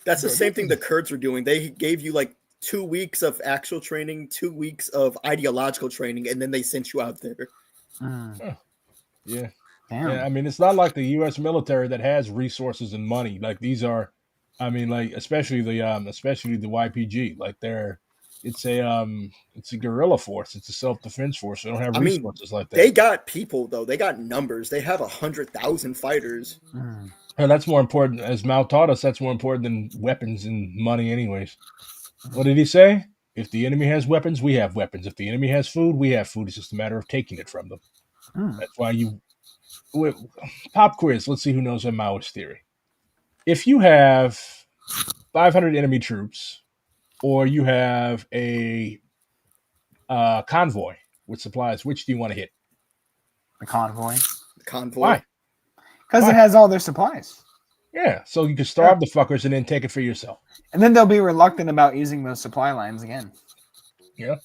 S4: That's the
S1: Bro,
S4: same thing the Kurds were doing. They gave you like 2 weeks of actual training, 2 weeks of ideological training, and then they sent you out there.
S1: Yeah.
S3: Damn.
S1: Yeah, I mean, it's not like the U.S. military that has resources and money. Like these are, I mean, especially the YPG. It's a guerrilla force. It's a self-defense force. They don't have
S4: I mean,
S1: resources like that.
S4: They got people though. They got numbers. They have 100,000 fighters.
S1: And that's more important, as Mao taught us. That's more important than weapons and money, anyways. What did he say? If the enemy has weapons, we have weapons. If the enemy has food, we have food. It's just a matter of taking it from them. That's why pop quiz. Let's see who knows a Maoist theory. If you have 500 enemy troops, or you have a convoy with supplies, which do you want to hit?
S3: The convoy.
S4: The convoy.
S1: Why?
S3: Because
S1: Why?
S3: it has all their supplies.
S1: Yeah, so you can starve the fuckers and then take it for yourself.
S3: And then they'll be reluctant about using those supply lines again.
S1: Yeah.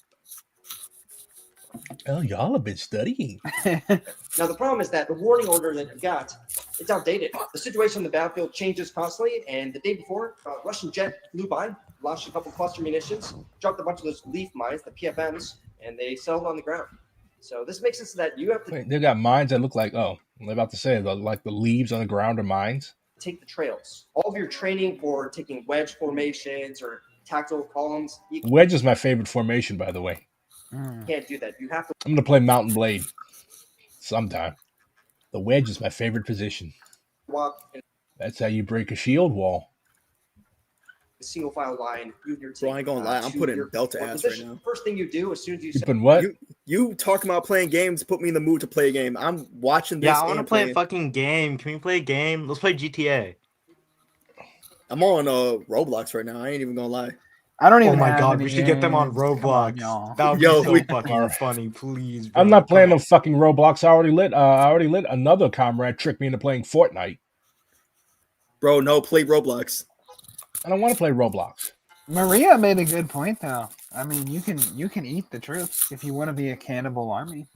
S1: Oh, y'all have been studying.
S2: Now, the problem is that the warning order that you got, it's outdated. The situation on the battlefield changes constantly, and the day before, a Russian jet flew by, launched a couple cluster munitions, dropped a bunch of those leaf mines, the PFMs, and they settled on the ground. So this makes it so that you have to
S1: Wait, they got mines that look like, I'm about to say, like the leaves on the ground are mines.
S2: take the trails. All of your training for taking wedge formations or tactical columns, you
S1: Wedge is my favorite formation, by the way.
S2: can't do that. You have to
S1: I'm going to play Mountain Blade sometime. The wedge is my favorite position.
S2: walk in
S1: That's how you break a shield wall.
S2: a single file line.
S4: Bro, I ain't gonna lie. I'm
S2: to
S4: putting
S2: your
S4: belt to
S2: core
S4: ass right
S2: position.
S4: now.
S2: First thing you do as soon as you
S1: You
S2: set
S1: putting what?
S4: You talking about playing games put me in the mood to play a game. I'm watching this.
S6: Yeah, I want to
S4: and
S6: play a
S4: playing.
S6: fucking game. Can we play a game? Let's play GTA.
S4: I'm on Roblox right now. I ain't even gonna lie.
S3: I don't
S6: Oh
S3: even
S6: my
S3: have
S6: god,
S3: any
S6: we should get them on
S3: games. Come
S6: Roblox.
S3: y'all.
S6: That would
S4: Yo,
S6: be so
S4: we
S6: fucking
S1: are.
S6: funny. Please, bro.
S1: I'm not playing
S6: Come
S1: no fucking Roblox. I already lit. Another comrade tricked me into playing Fortnite.
S4: Bro, no, play Roblox.
S1: I don't want to play Roblox.
S3: Maria made a good point though. I mean, you can eat the troops if you want to be a cannibal army.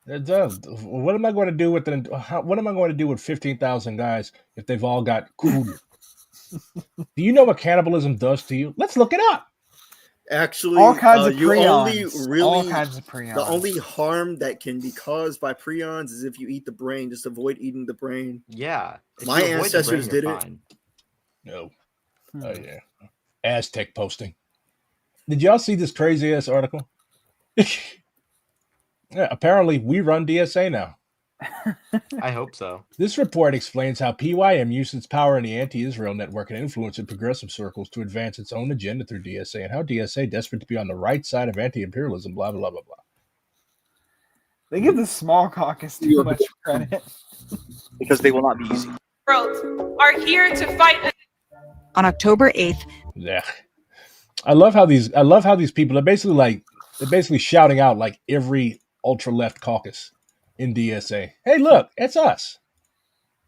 S1: What am I going to do with what am I going to do with 15,000 guys if they've all got kudu? Do you know what cannibalism does to you? Let's look it up.
S4: Actually,
S3: All kinds of
S4: you only
S3: prions.
S4: really
S3: All kinds of prions.
S4: the only harm that can be caused by prions is if you eat the brain. Just avoid eating the brain.
S6: Yeah. If
S4: My
S6: you avoid the
S4: ancestors
S6: brain,
S4: did
S6: you're
S4: it.
S6: fine.
S1: No. Oh yeah. Aztec posting. Did y'all see this crazy ass article? Yeah, apparently we run DSA now.
S6: I hope so.
S1: This report explains how PYM used its power in the anti-Israel network and influence in progressive circles to advance its own agenda through DSA, and how DSA, desperate to be on the right side of anti-imperialism, blah, blah, blah, blah.
S3: They give the small caucus too much credit.
S7: Because they will not be easy.
S8: World are here to fight.
S9: On October 8th,
S1: Yeah. I love how these people are basically shouting out like every ultra-left caucus in DSA. Hey, look, it's us.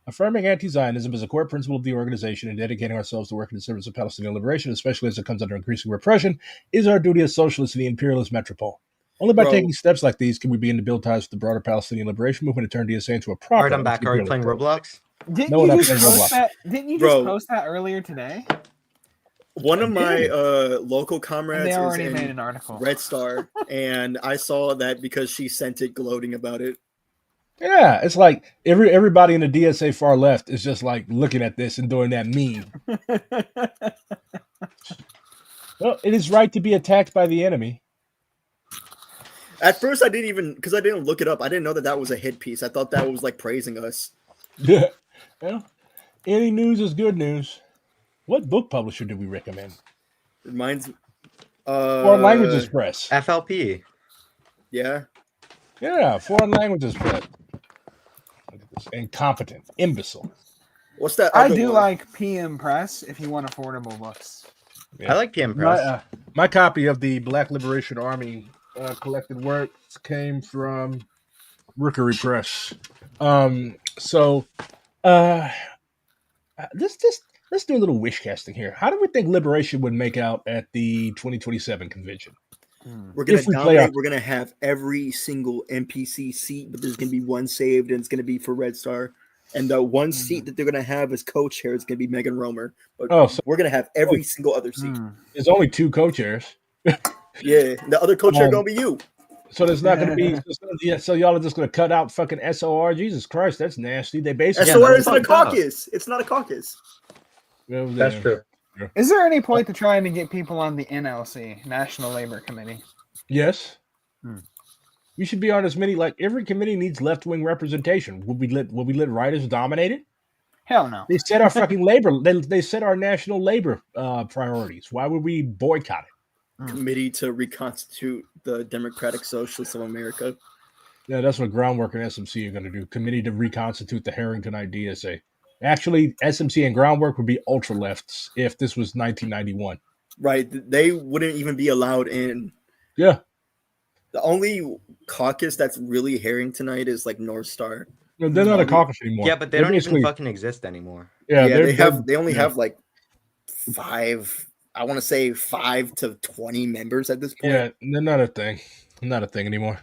S1: Affirming anti-Zionism is a core principle of the organization and dedicating ourselves to working in service of Palestinian liberation, especially as it comes under increasing repression, is our duty as socialists in the imperialist metropole. Only by taking steps like these can we begin to build ties with the broader Palestinian liberation movement and turn DSA into a proper...
S6: Alright, I'm back. Are we playing Roblox?
S3: Didn't
S1: No,
S3: you
S1: not
S3: just
S1: playing
S3: post
S1: Roblox.
S3: that? Didn't you just post that earlier today?
S4: One of my local comrades
S3: They
S4: is
S3: already
S4: in
S3: made an article.
S4: Red Star, and I saw that because she sent it gloating about it.
S1: Yeah, it's like everybody in the DSA far left is just like looking at this and doing that meme. Well, it is right to be attacked by the enemy.
S4: At first, I didn't even because I didn't look it up. I didn't know that was a hit piece. I thought that was like praising us.
S1: Yeah. Well, any news is good news. What book publisher do we recommend?
S4: Reminds
S1: Foreign Languages Press.
S6: FLP.
S4: Yeah.
S1: Yeah, Foreign Languages Press. Look at this. Incompetent. Imbecile.
S4: What's that?
S3: I
S4: other
S3: do
S4: one?
S3: like PM Press if you want affordable books.
S6: I like PM Press.
S1: My copy of the Black Liberation Army collected works came from Rookery Press. So let's do a little wish casting here. How do we think Liberation would make out at the 2027 convention?
S4: We're gonna
S1: If we play
S4: dominate.
S1: our-
S4: We're gonna have every single NPC seat, but there's gonna be one saved, and it's gonna be for Red Star. And the one seat that they're gonna have as co-chair is gonna be Megan Romer. But
S1: so
S4: we're gonna have every single other seat.
S1: there's only 2 co-chairs.
S4: Yeah, the other co-chair gonna be you.
S1: So there's not going to be. Yeah, so y'all are just going to cut out fucking SOR. Jesus Christ, that's nasty. They basically.
S4: SOR isn't a caucus. It's not a caucus.
S1: That's
S7: true.
S3: Is there any point to trying to get people on the NLC, National Labor Committee?
S1: Yes. We should be on as many. Like every committee needs left wing representation. Will we let writers dominate it?
S3: Hell no.
S1: They set our fucking labor. They set our national labor priorities. Why would we boycott it?
S4: Committee to reconstitute the Democratic Socialists of America.
S1: Yeah, that's what Groundwork and SMC are going to do. Committee to reconstitute the Harringtonite DSA. Actually, SMC and Groundwork would be ultra lefts if this was 1991.
S4: Right. They wouldn't even be allowed in.
S1: Yeah.
S4: The only caucus that's really Harringtonite is like North Star.
S1: No, they're not a caucus anymore.
S6: Yeah, but they don't even fucking exist anymore.
S1: Yeah,
S4: they only have like 5. I want to say 5 to 20 members at this point.
S1: Yeah, they're not a thing. Not a thing anymore.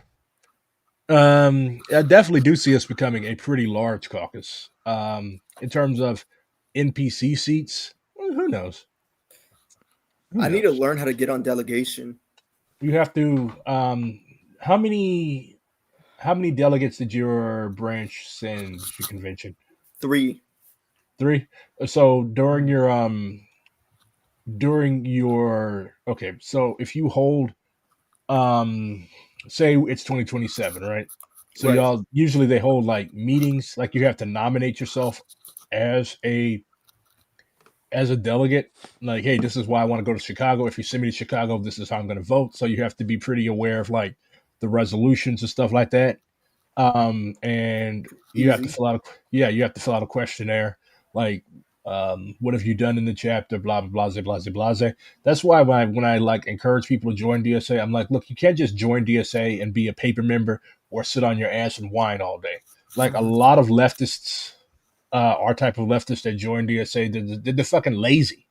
S1: I definitely do see us becoming a pretty large caucus. In terms of NPC seats, well, who knows?
S4: I need to learn how to get on delegation.
S1: You have to. How many delegates did your branch send to convention?
S4: 3.
S1: 3. So during your okay, so if you hold say it's 2027, right? So y'all usually they hold like meetings, like you have to nominate yourself as a delegate. Like, hey, this is why I want to go to Chicago. If you send me to Chicago, this is how I'm going to vote. So you have to be pretty aware of like the resolutions and stuff like that. And you have to fill out a questionnaire like what have you done in the chapter, blah blah blah blah blah blah. That's why when I like encourage people to join DSA, I'm like, look, you can't just join DSA and be a paper member or sit on your ass and whine all day. Like a lot of leftists, our type of leftists that join DSA, they're fucking lazy.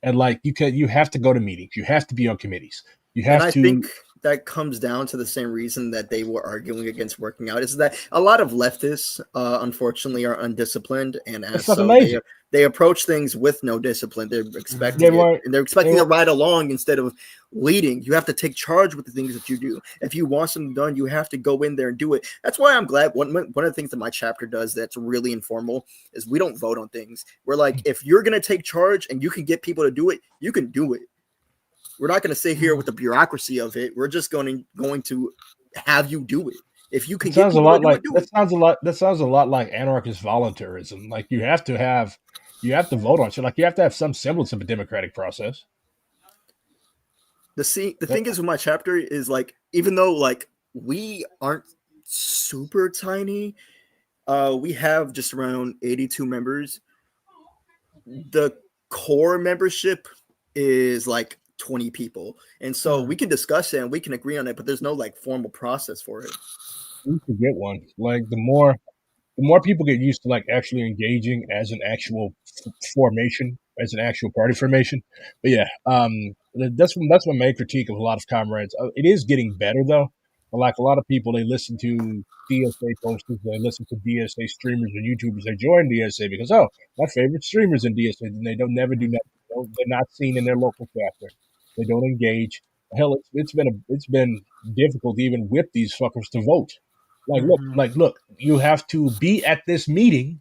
S1: And like you have to go to meetings, you have to be on committees, you have
S4: I
S1: to.
S4: think that comes down to the same reason that they were arguing against working out, is that a lot of leftists, unfortunately, are undisciplined, and as so they approach things with no discipline. They're expecting and they're expecting to ride along instead of leading. You have to take charge with the things that you do. If you want something done, you have to go in there and do it. That's why I'm glad one of the things that my chapter does that's really informal is we don't vote on things. We're like, if you're gonna take charge and you can get people to do it, you can do it. We're not going to sit here with the bureaucracy of it. We're just going to have you do it. If you can get people to do it, do it.
S1: That sounds a lot like anarchist voluntarism. Like you have to vote on shit. Like you have to have some semblance of a democratic process.
S4: The thing is with my chapter is like, even though like we aren't super tiny, we have just around 82 members. The core membership is like 20 people, and so we can discuss it and we can agree on it, but there's no like formal process for it.
S1: We could get one. Like the more people get used to like actually engaging as an actual formation, as an actual party formation. But yeah, that's my main critique of a lot of comrades. It is getting better though. But like a lot of people, they listen to DSA posters, they listen to DSA streamers and YouTubers. They join DSA because my favorite streamers in DSA, and they don't never do nothing. They're not seen in their local chapter. They don't engage. Hell, it's been difficult to even whip these fuckers to vote. Look, you have to be at this meeting.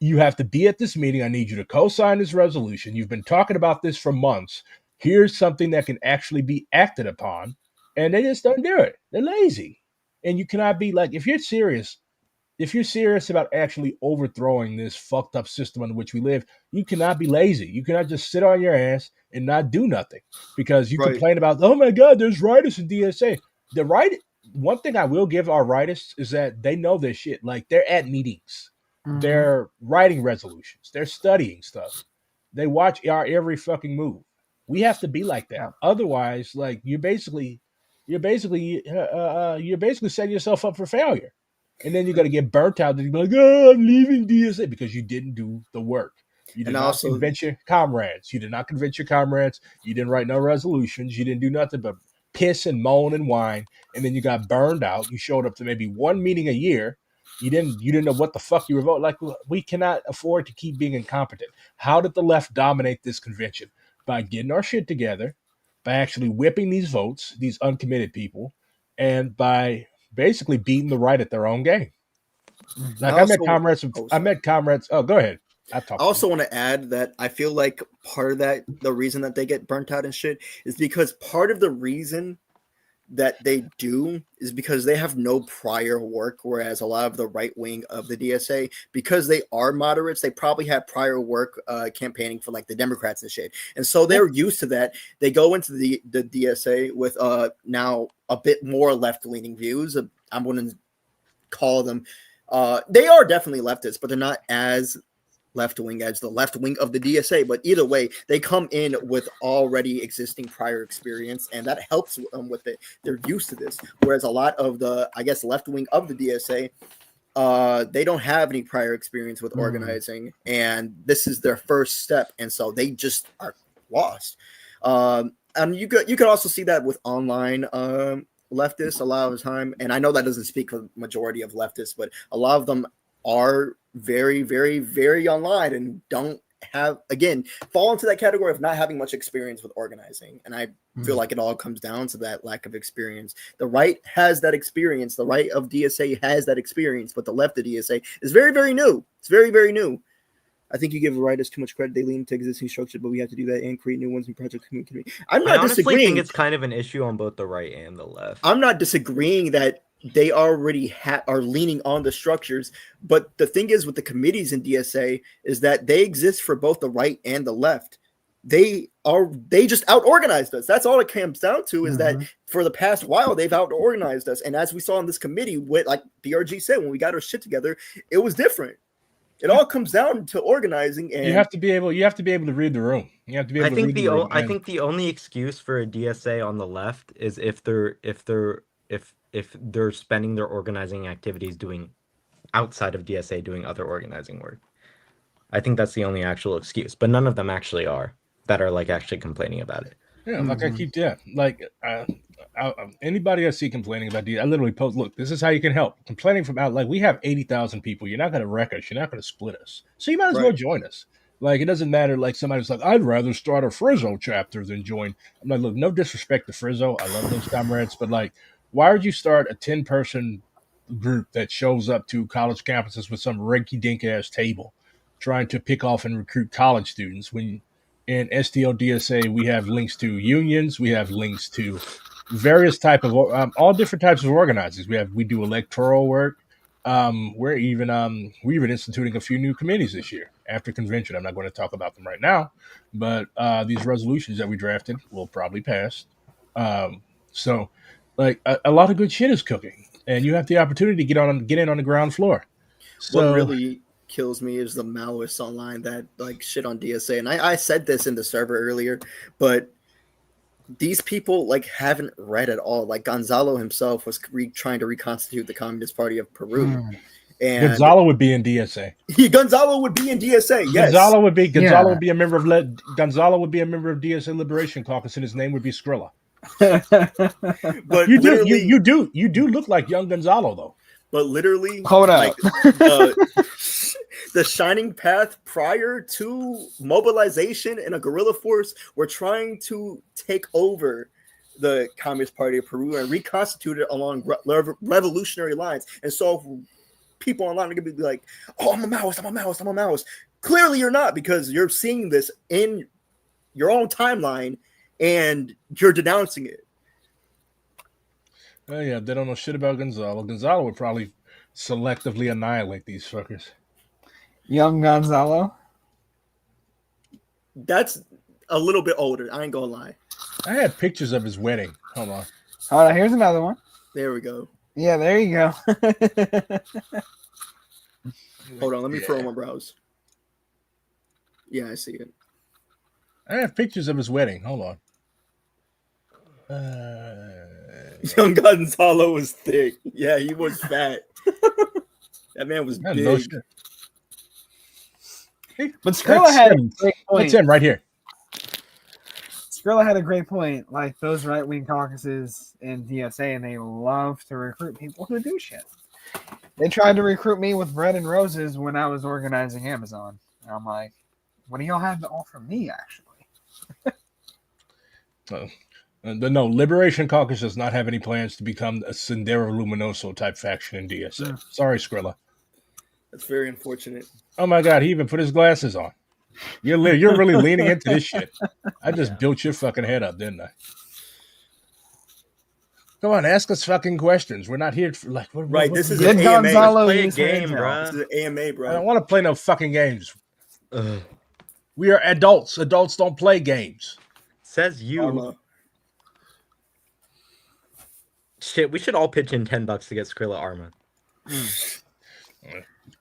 S1: You have to be at this meeting. I need you to co-sign this resolution. You've been talking about this for months. Here's something that can actually be acted upon. And they just don't do it. They're lazy. And you cannot be like, if you're serious about actually overthrowing this fucked up system under which we live, you cannot be lazy. You cannot just sit on your ass and not do nothing because you
S4: Right.
S1: complain about, oh my God, there's rightists in DSA. The right one thing I will give our rightists is that they know their shit. Like they're at meetings, they're writing resolutions, they're studying stuff. They watch our every fucking move. We have to be like that.
S3: Yeah.
S1: Otherwise, like you're basically setting yourself up for failure. And then you're gonna get burnt out. And you're like, oh, I'm leaving DSA because you didn't do the work. You did
S4: And
S1: not
S4: also-
S1: convince your comrades. You did not convince your comrades. You didn't write no resolutions. You didn't do nothing but piss and moan and whine. And then you got burned out. You showed up to maybe one meeting a year. You didn't know what the fuck you were voting. Like, we cannot afford to keep being incompetent. How did the left dominate this convention? By getting our shit together, by actually whipping these votes, these uncommitted people, and by basically beating the right at their own game. Like I met comrades. Oh, go ahead.
S4: I also want to add that I feel like part of that, the reason that they get burnt out and shit, is because part of the reason that they do is because they have no prior work, whereas a lot of the right wing of the DSA, because they are moderates, they probably have prior work campaigning for like the Democrats and shit, and so they're used to that. They go into the DSA with now a bit more left leaning views. I'm going to call them. They are definitely leftists, but they're not as left wing as the left wing of the DSA. But either way, they come in with already existing prior experience, and that helps them with it. They're used to this. Whereas a lot of the, I guess, left wing of the DSA, they don't have any prior experience with organizing, and this is their first step, and so they just are lost. And you could also see that with online leftists a lot of the time, and I know that doesn't speak for the majority of leftists, but a lot of them are very, very, very online and don't have, again, fall into that category of not having much experience with organizing. And I feel like it all comes down to that lack of experience. The right has that experience. The right of DSA has that experience, but the left of DSA is very, very new. It's very, very new. I think you give the writers too much credit. They lean to existing structure, but we have to do that and create new ones in project community. I'm not
S6: honestly
S4: disagreeing.
S6: think it's kind of an issue on both the right and the left.
S4: I'm not disagreeing that they already are leaning on the structures, but the thing is with the committees in DSA is that they exist for both the right and the left. They just out-organized us. That's all it comes down to, is that for the past while they've out-organized us. And as we saw in this committee, with, like BRG said, when we got our shit together, it was different. It all comes down to organizing, and
S1: you have to be able to read the room. You have to be able to read the room.
S6: I think the only excuse for a DSA on the left is if they're spending their organizing activities doing outside of DSA doing other organizing work. I think that's the only actual excuse, but none of them actually are that are like actually complaining about it.
S1: Yeah, like I keep anybody I see complaining about I literally post, look, this is how you can help. Complaining from out, like, we have 80,000 people. You're not going to wreck us. You're not going to split us. So you might as well join us. Like, it doesn't matter. Like, somebody's like, I'd rather start a Frizzo chapter than join. I'm like, look, no disrespect to Frizzo. I love those comrades, but like, why would you start a 10-person group that shows up to college campuses with some rinky-dink ass table trying to pick off and recruit college students when in STL DSA we have links to unions, we have links to various type of all different types of organizers. We do electoral work. We're even instituting a few new committees this year after convention. I'm not going to talk about them right now, but these resolutions that we drafted will probably pass. So like a lot of good shit is cooking, and you have the opportunity to get in on the ground floor. So
S4: what really kills me is the Maoists online that like shit on DSA. And I said this in the server earlier, but these people like haven't read at all. Like Gonzalo himself was trying to reconstitute the Communist Party of Peru. And
S1: Gonzalo would be in DSA.
S4: Gonzalo would be in DSA. Yes.
S1: Gonzalo would be a member of DSA Liberation Caucus, and his name would be Skrilla. But you do look like young Gonzalo though.
S4: But literally,
S3: hold up.
S4: The shining path prior to mobilization in a guerrilla force were trying to take over the Communist Party of Peru and reconstitute it along revolutionary lines. And so people online are going to be like, oh, I'm a Maoist. Clearly you're not, because you're seeing this in your own timeline and you're denouncing it.
S1: Oh, yeah, they don't know shit about Gonzalo. Gonzalo would probably selectively annihilate these fuckers.
S3: Young Gonzalo.
S4: That's a little bit older. I ain't gonna lie.
S1: I had pictures of his wedding. Hold on.
S3: Hold on, here's another one.
S4: There we go.
S3: Yeah, there you go.
S4: Hold on, let me throw on my browse. Yeah, I see it.
S1: I have pictures of his wedding. Hold on.
S4: Young Gonzalo was thick. Yeah, he was fat. That man was big.
S1: No shit.
S3: But Skrilla had a great point.
S1: That's him right here.
S3: Skrilla had a great point. Like those right-wing caucuses in DSA, and they love to recruit people who do shit. They tried to recruit me with bread and roses when I was organizing Amazon. And I'm like, what do y'all have to offer me, actually?
S1: No, Liberation Caucus does not have any plans to become a Sendero Luminoso type faction in DSA. Sorry, Skrilla.
S4: That's very unfortunate.
S1: Oh my God, he even put his glasses on. You're really leaning into this shit. I just built your fucking head up, didn't I? Come on, ask us fucking questions. We're not here for
S4: This is an AMA.
S6: Play a game, bro.
S4: This is an AMA, bro.
S1: I don't want to play no fucking games. We are adults. Adults don't play games.
S6: Says you. Shit, we should all pitch in $10 to get Skrilla Arma.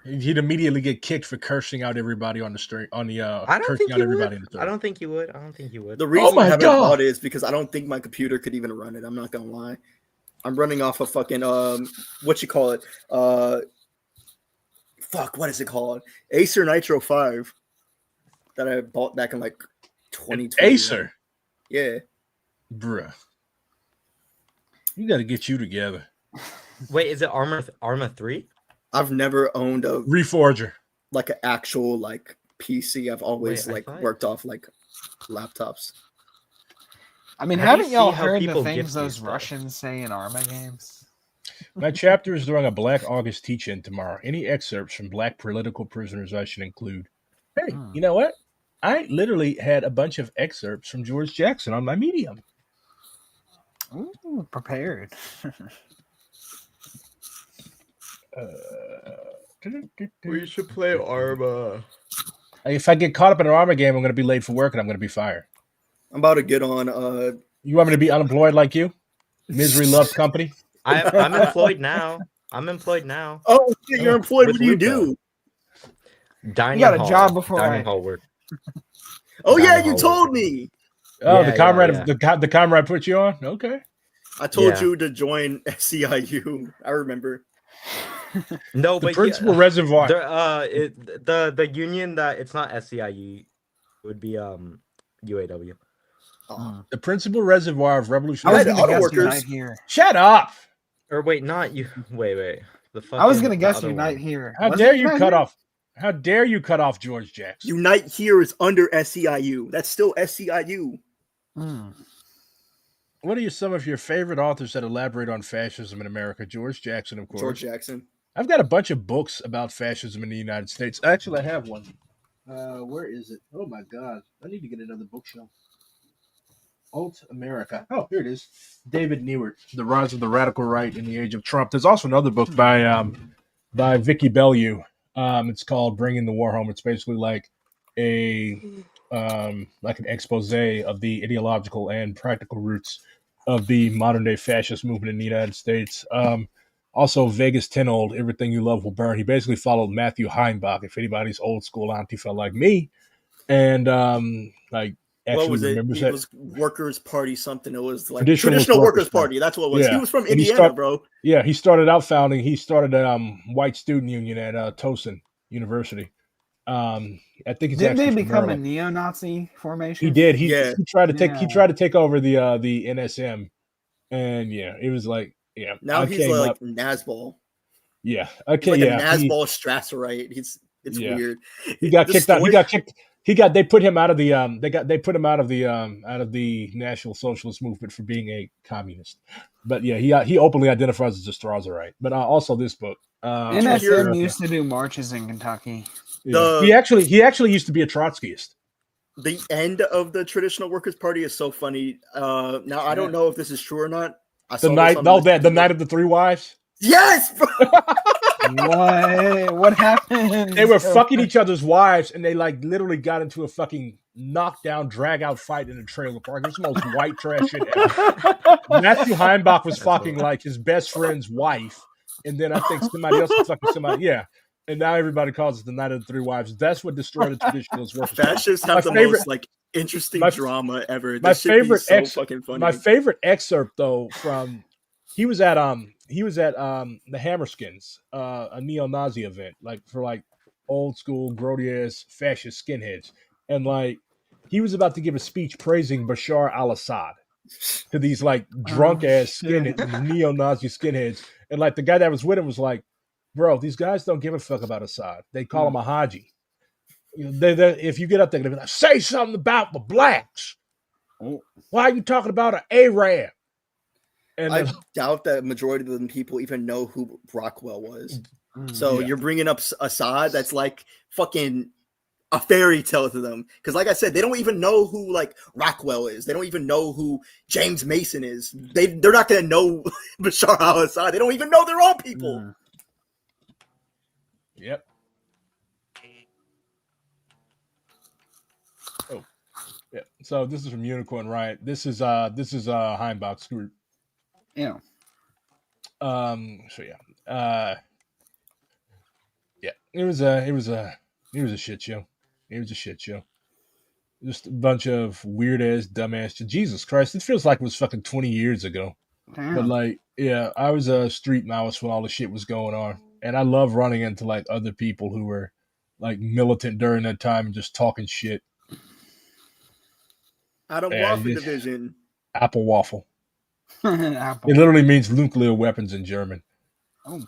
S1: He'd immediately get kicked for cursing out everybody on the street.
S6: I don't think you would. I don't think you would.
S4: The reason I haven't bought it is because I don't think my computer could even run it. I'm not gonna lie. I'm running off of fucking what you call it? What is it called? Acer Nitro 5 that I bought back in like 2020.
S1: Acer.
S4: Yeah.
S1: Bruh. You got to get you together.
S6: Wait, is it Arma 3?
S4: I've never owned a
S1: Reforger,
S4: like an actual like PC. I've always worked off like laptops.
S3: I mean, haven't y'all heard the things those Russians say in Arma games?
S1: My chapter is doing a Black August teach-in tomorrow. Any excerpts from Black political prisoners I should include? Hey, you know what? I literally had a bunch of excerpts from George Jackson on my Medium.
S3: Ooh, prepared.
S6: We should play Arma.
S1: If I get caught up in an Arma game, I'm going to be late for work and I'm going to be fired.
S4: I'm about to get on.
S1: You want me to be unemployed like you? Misery loves company.
S6: I'm employed now.
S4: Oh, shit, you're employed. What do you do?
S6: Dining
S3: you got
S6: hall.
S3: A job before
S6: dining hall work.
S4: Oh yeah, you told me.
S1: Oh, yeah, the comrade put you on. Okay.
S4: I told you to join SEIU. I remember.
S6: No,
S1: the
S6: but
S1: principal reservoir.
S6: The union that it's not SEIU, it would be UAW.
S1: The principal reservoir of revolutionary
S4: auto workers.
S1: Shut up.
S6: Or wait, not you. Wait.
S3: I was gonna guess Unite here.
S1: How dare you cut off? How dare you cut off George Jackson?
S4: Unite here is under SEIU. That's still SEIU.
S1: What are some of your favorite authors that elaborate on fascism in America? George Jackson, of course.
S4: George Jackson.
S1: I've got a bunch of books about fascism in the United States. Actually, I have one. Where is it? Oh my God! I need to get another bookshelf. Alt America. Oh, here it is. David Newert, The Rise of the Radical Right in the Age of Trump. There's also another book by Vicky Bellew. It's called Bringing the War Home. It's basically like an expose of the ideological and practical roots of the modern day fascist movement in the United States. Also, Vegas Tenold, Everything You Love Will Burn. He basically followed Matthew Heimbach, if anybody's old school Antifa like me. And
S4: what was it? It was Workers' Party something. It was like
S1: Traditional
S4: Workers' Party. That's what it was.
S1: Yeah.
S4: He was from Indiana, bro.
S1: Yeah, he started a white student union at Towson University. I think it's
S3: didn't they
S1: actually
S3: become a neo-Nazi formation?
S1: He did. He tried to take over the NSM, and it was like
S4: Now he's like Nazbol.
S1: Yeah. Okay.
S4: He's like
S1: a
S4: Nazbol Strasserite. It's weird.
S1: He got kicked out. They put him out of the they put him out of the National Socialist movement for being a communist. But yeah, he openly identifies as a Strasserite. But also this book.
S3: NSM used to do marches in Kentucky.
S1: Yeah. He actually used to be a Trotskyist.
S4: The end of the Traditional Workers' Party is so funny. Now I don't know if this is true or not.
S1: The night of the Three Wives.
S4: Yes, bro.
S3: What happened?
S1: They were fucking each other's wives, and they like literally got into a fucking knockdown, drag out fight in a trailer park. It was the most white trash shit ever. Matthew Heimbach was fucking like his best friend's wife, and then I think somebody else was fucking somebody. Yeah. And now everybody calls it the Night of the Three Wives. That's what destroyed the traditionalist workers.
S4: Fascists have the most like interesting drama ever. This should be so fucking funny.
S1: My favorite excerpt though from he was at the Hammerskins, a neo-Nazi event, like for like old school grody ass fascist skinheads, and like he was about to give a speech praising Bashar al-Assad to these like drunk ass skinhead neo-Nazi skinheads, and like the guy that was with him was like, bro, these guys don't give a fuck about Assad. They call him a Haji. If you get up there, they'll be like, say something about the blacks. Why are you talking about an Arab? And
S4: I doubt that majority of the people even know who Rockwell was. So you're bringing up Assad. That's like fucking a fairy tale to them. Because like I said, they don't even know who like Rockwell is. They don't even know who James Mason is. They're not going to know Bashar al-Assad. They don't even know their own people.
S1: Yep. Oh, yeah. So this is from Unicorn Riot. This is Heimbach's group.
S3: Yeah.
S1: So yeah. Yeah. It was a shit show. It was a shit show. Just a bunch of weird ass, dumbass. Jesus Christ! It feels like it was fucking 20 years ago.
S3: Damn.
S1: But like, yeah, I was a street Maoist when all the shit was going on. And I love running into like other people who were like militant during that time and just talking shit.
S4: Adam Waffen Division.
S1: Apple Waffle. It literally means nuclear weapons in German.
S3: Oh.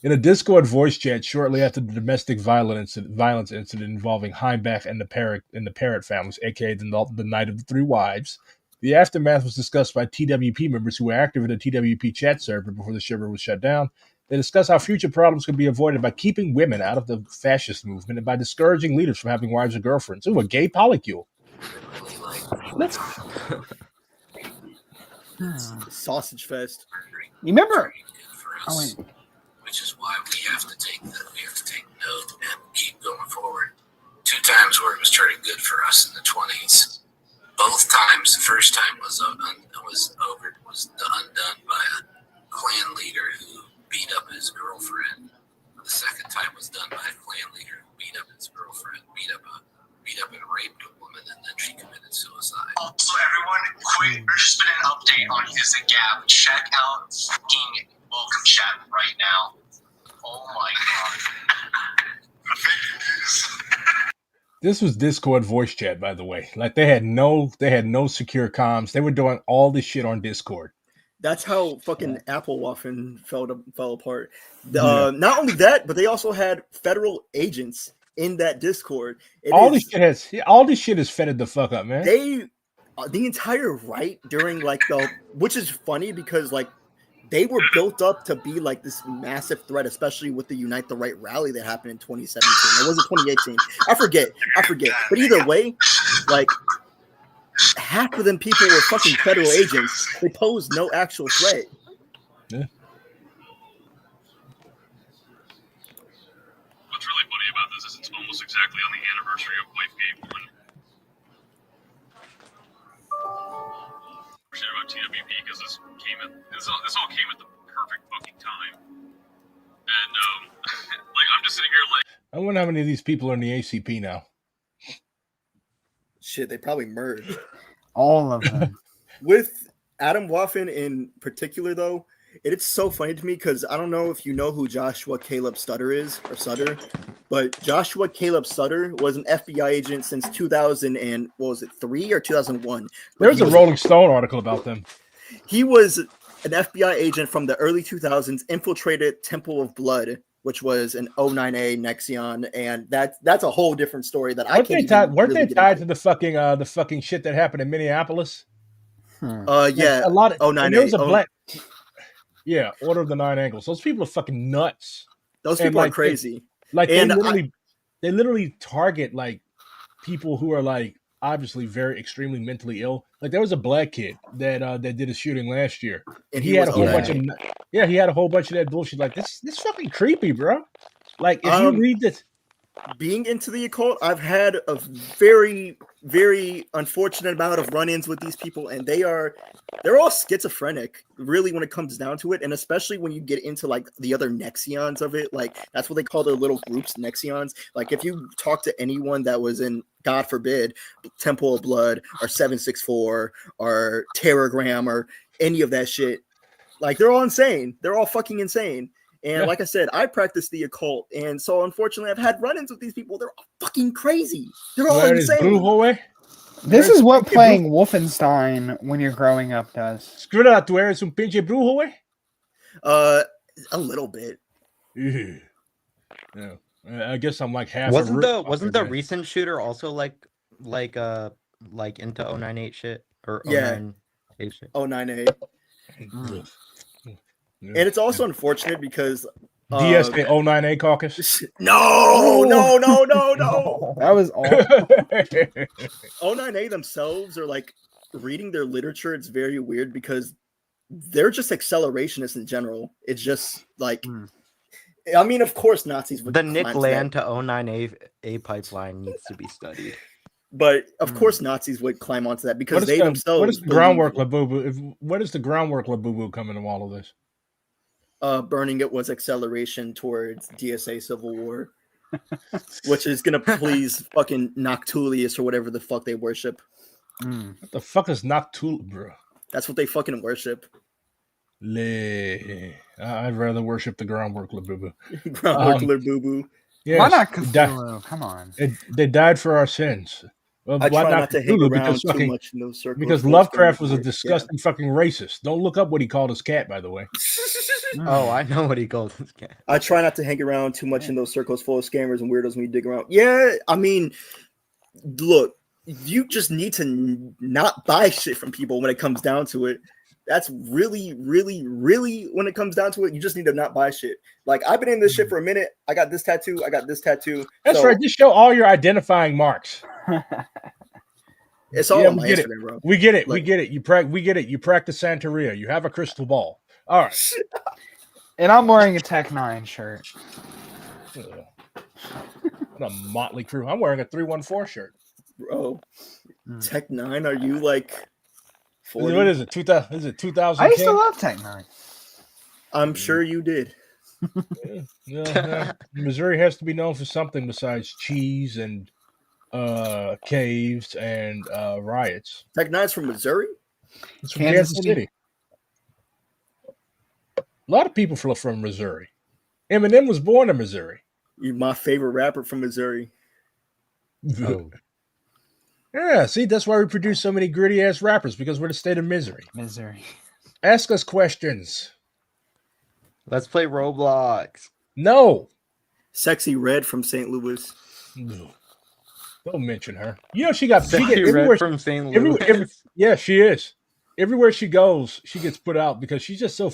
S1: In a Discord voice chat shortly after the domestic violence incident involving Heimbach and the Parrott families, aka the Night of the Three Wives, the aftermath was discussed by TWP members who were active in the TWP chat server before the server was shut down. They discuss how future problems could be avoided by keeping women out of the fascist movement and by discouraging leaders from having wives or girlfriends. Ooh, a gay polycule. Let's
S4: Sausage fest.
S3: You remember?
S10: Which is why we have to take note and keep going forward. 2 times where it was turning good for us in the 20s. Both times, the first time was undone by a Klan leader who beat up his girlfriend. The second time was done by a Klan leader who beat up his girlfriend, beat up and raped a woman, and then she committed suicide.
S11: Also, everyone, there's just been an update on Physicality. Check out fucking welcome chat right now. Oh my god.
S1: This was Discord voice chat, by the way. Like they had no secure comms. They were doing all this shit on Discord.
S4: That's how fucking Apple Waffen fell apart. Not only that, but they also had federal agents in that Discord.
S1: All this shit is fetted the fuck up, man.
S4: The entire right during like which is funny because like they were built up to be like this massive threat, especially with the Unite the Right rally that happened in 2017. It wasn't 2018. I forget. But either way, like half of them people were fucking federal agents. They posed no actual threat.
S1: Yeah.
S12: What's really funny about this is it's almost exactly on the anniversary of Wifegate 1. About TWP because this all came at the perfect fucking time, and like I'm just sitting here like
S1: I wonder how many of these people are in the ACP now.
S4: Shit, they probably merged.
S3: All of them.
S4: With Adam Waffen in particular, though, it's so funny to me because I don't know if you know who Joshua Caleb Sutter is, but Joshua Caleb Sutter was an FBI agent since 2003 or 2001.
S1: There's a Rolling Stone article about them.
S4: He was an FBI agent from the early 2000s, infiltrated Temple of Blood which was an 09A Nexion, and that's a whole different story that
S1: weren't they tied? Weren't
S4: really
S1: they tied to the fucking shit that happened in Minneapolis?
S4: Yeah,
S1: a lot of
S4: 09A.
S1: and there was a black. Yeah, Order of the Nine Angles. Those people are fucking nuts.
S4: Those people are crazy.
S1: They literally target like people who are like obviously very extremely mentally ill. Like there was a black kid that did a shooting last year, and he had a whole bunch of he had a whole bunch of that bullshit. Like this fucking creepy, bro. Like if you read this.
S4: Being into the occult, I've had a very, very unfortunate amount of run-ins with these people, and they're all schizophrenic, really, when it comes down to it, and especially when you get into like the other Nexions of it, like that's what they call their little groups, Nexions. Like if you talk to anyone that was in, God forbid, Temple of Blood or 764 or Terrorgram or any of that shit, like they're all insane. They're all fucking insane. And like I said, I practice the occult, and so unfortunately, I've had run-ins with these people. They're all fucking crazy. They're all insane.
S3: This is what playing Wolfenstein when you're growing up does.
S1: ¿Tú eres un pinche brujo, güey?
S4: A little bit.
S1: Yeah. I guess I'm like half.
S6: Wasn't the recent shooter also like into 098 shit or 098 shit?
S4: 098. And it's also unfortunate because
S1: DSA 09A Caucus.
S4: No.
S3: That was
S4: awful. 09A themselves are like reading their literature. It's very weird because they're just accelerationists in general. It's just like, I mean, of course, Nazis would.
S6: The Nick Land to 09A pipeline needs to be studied.
S4: But of course, Nazis would climb onto that because they themselves.
S1: What is the groundwork, Labubu? What is the groundwork, Labubu, coming to all of this?
S4: Burning it was acceleration towards DSA Civil War, which is gonna please fucking Noctulius or whatever the fuck they worship.
S1: What the fuck is Noctul, bro?
S4: That's what they fucking worship.
S1: I'd rather worship the groundwork, Labubu.
S4: Groundwork, Labubu.
S1: Yes,
S3: why not Cthulhu? Come on.
S1: They died for our sins. Well,
S4: I try not to hang around too much in those circles.
S1: Because Lovecraft was a disgusting fucking racist. Don't look up what he called his cat, by the way.
S6: Oh, I know what he called his cat.
S4: I try not to hang around too much in those circles full of scammers and weirdos when you dig around. Yeah, I mean, look, you just need to not buy shit from people when it comes down to it. That's really, really, really, when it comes down to it, you just need to not buy shit. Like, I've been in this shit for a minute. I got this tattoo. I got this tattoo.
S1: That's right. Just show all your identifying marks.
S4: It's all on my Instagram, bro.
S1: We get it. We get it. We get it. You practice Santeria. You have a crystal ball. All right.
S3: And I'm wearing a Tech 9 shirt.
S1: What a motley crew. I'm wearing a 314 shirt.
S4: Bro, Tech 9, are you like 40?
S1: What is it? 2000? Is it 2000?
S3: I used to love Tech 9.
S4: I'm sure you did.
S1: Missouri has to be known for something besides cheese and caves and riots.
S4: Tech 9's from Missouri?
S1: It's from Kansas City. A lot of people from Missouri. Eminem was born in Missouri.
S4: You're my favorite rapper from Missouri.
S1: Oh. Yeah, see, that's why we produce so many gritty ass rappers, because we're the state of misery.
S3: Missouri.
S1: Ask us questions.
S6: Let's play Roblox.
S1: No.
S4: Sexy Red from St. Louis.
S1: Don't mention her. You know she got
S6: Red from St. Louis.
S1: Yeah, she is. Everywhere she goes, she gets put out because she's just so.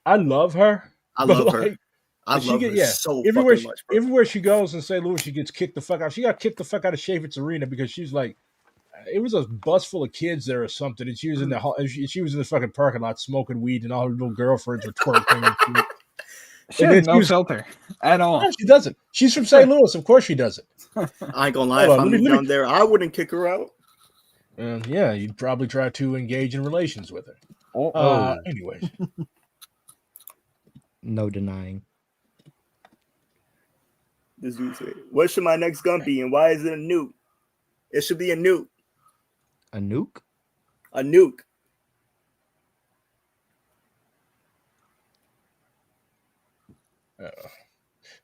S1: I love her.
S4: I love her. I love her so
S1: everywhere
S4: fucking much, bro.
S1: Everywhere she goes in St. Louis, she gets kicked the fuck out. She got kicked the fuck out of Chaffetz Arena because she's like, it was a bus full of kids there or something, and she was in the fucking parking lot smoking weed, and all her little girlfriends were twerking.
S3: She has no filter at all.
S1: No, she doesn't. She's from St. Louis. Of course she doesn't.
S4: I ain't gonna lie. If I moved down there, I wouldn't kick her out.
S1: Yeah, you'd probably try to engage in relations with her. Anyways.
S6: No denying.
S4: This dude said, "What should my next gun be, and why is it a nuke? It should be a nuke.
S6: A nuke?
S4: A nuke."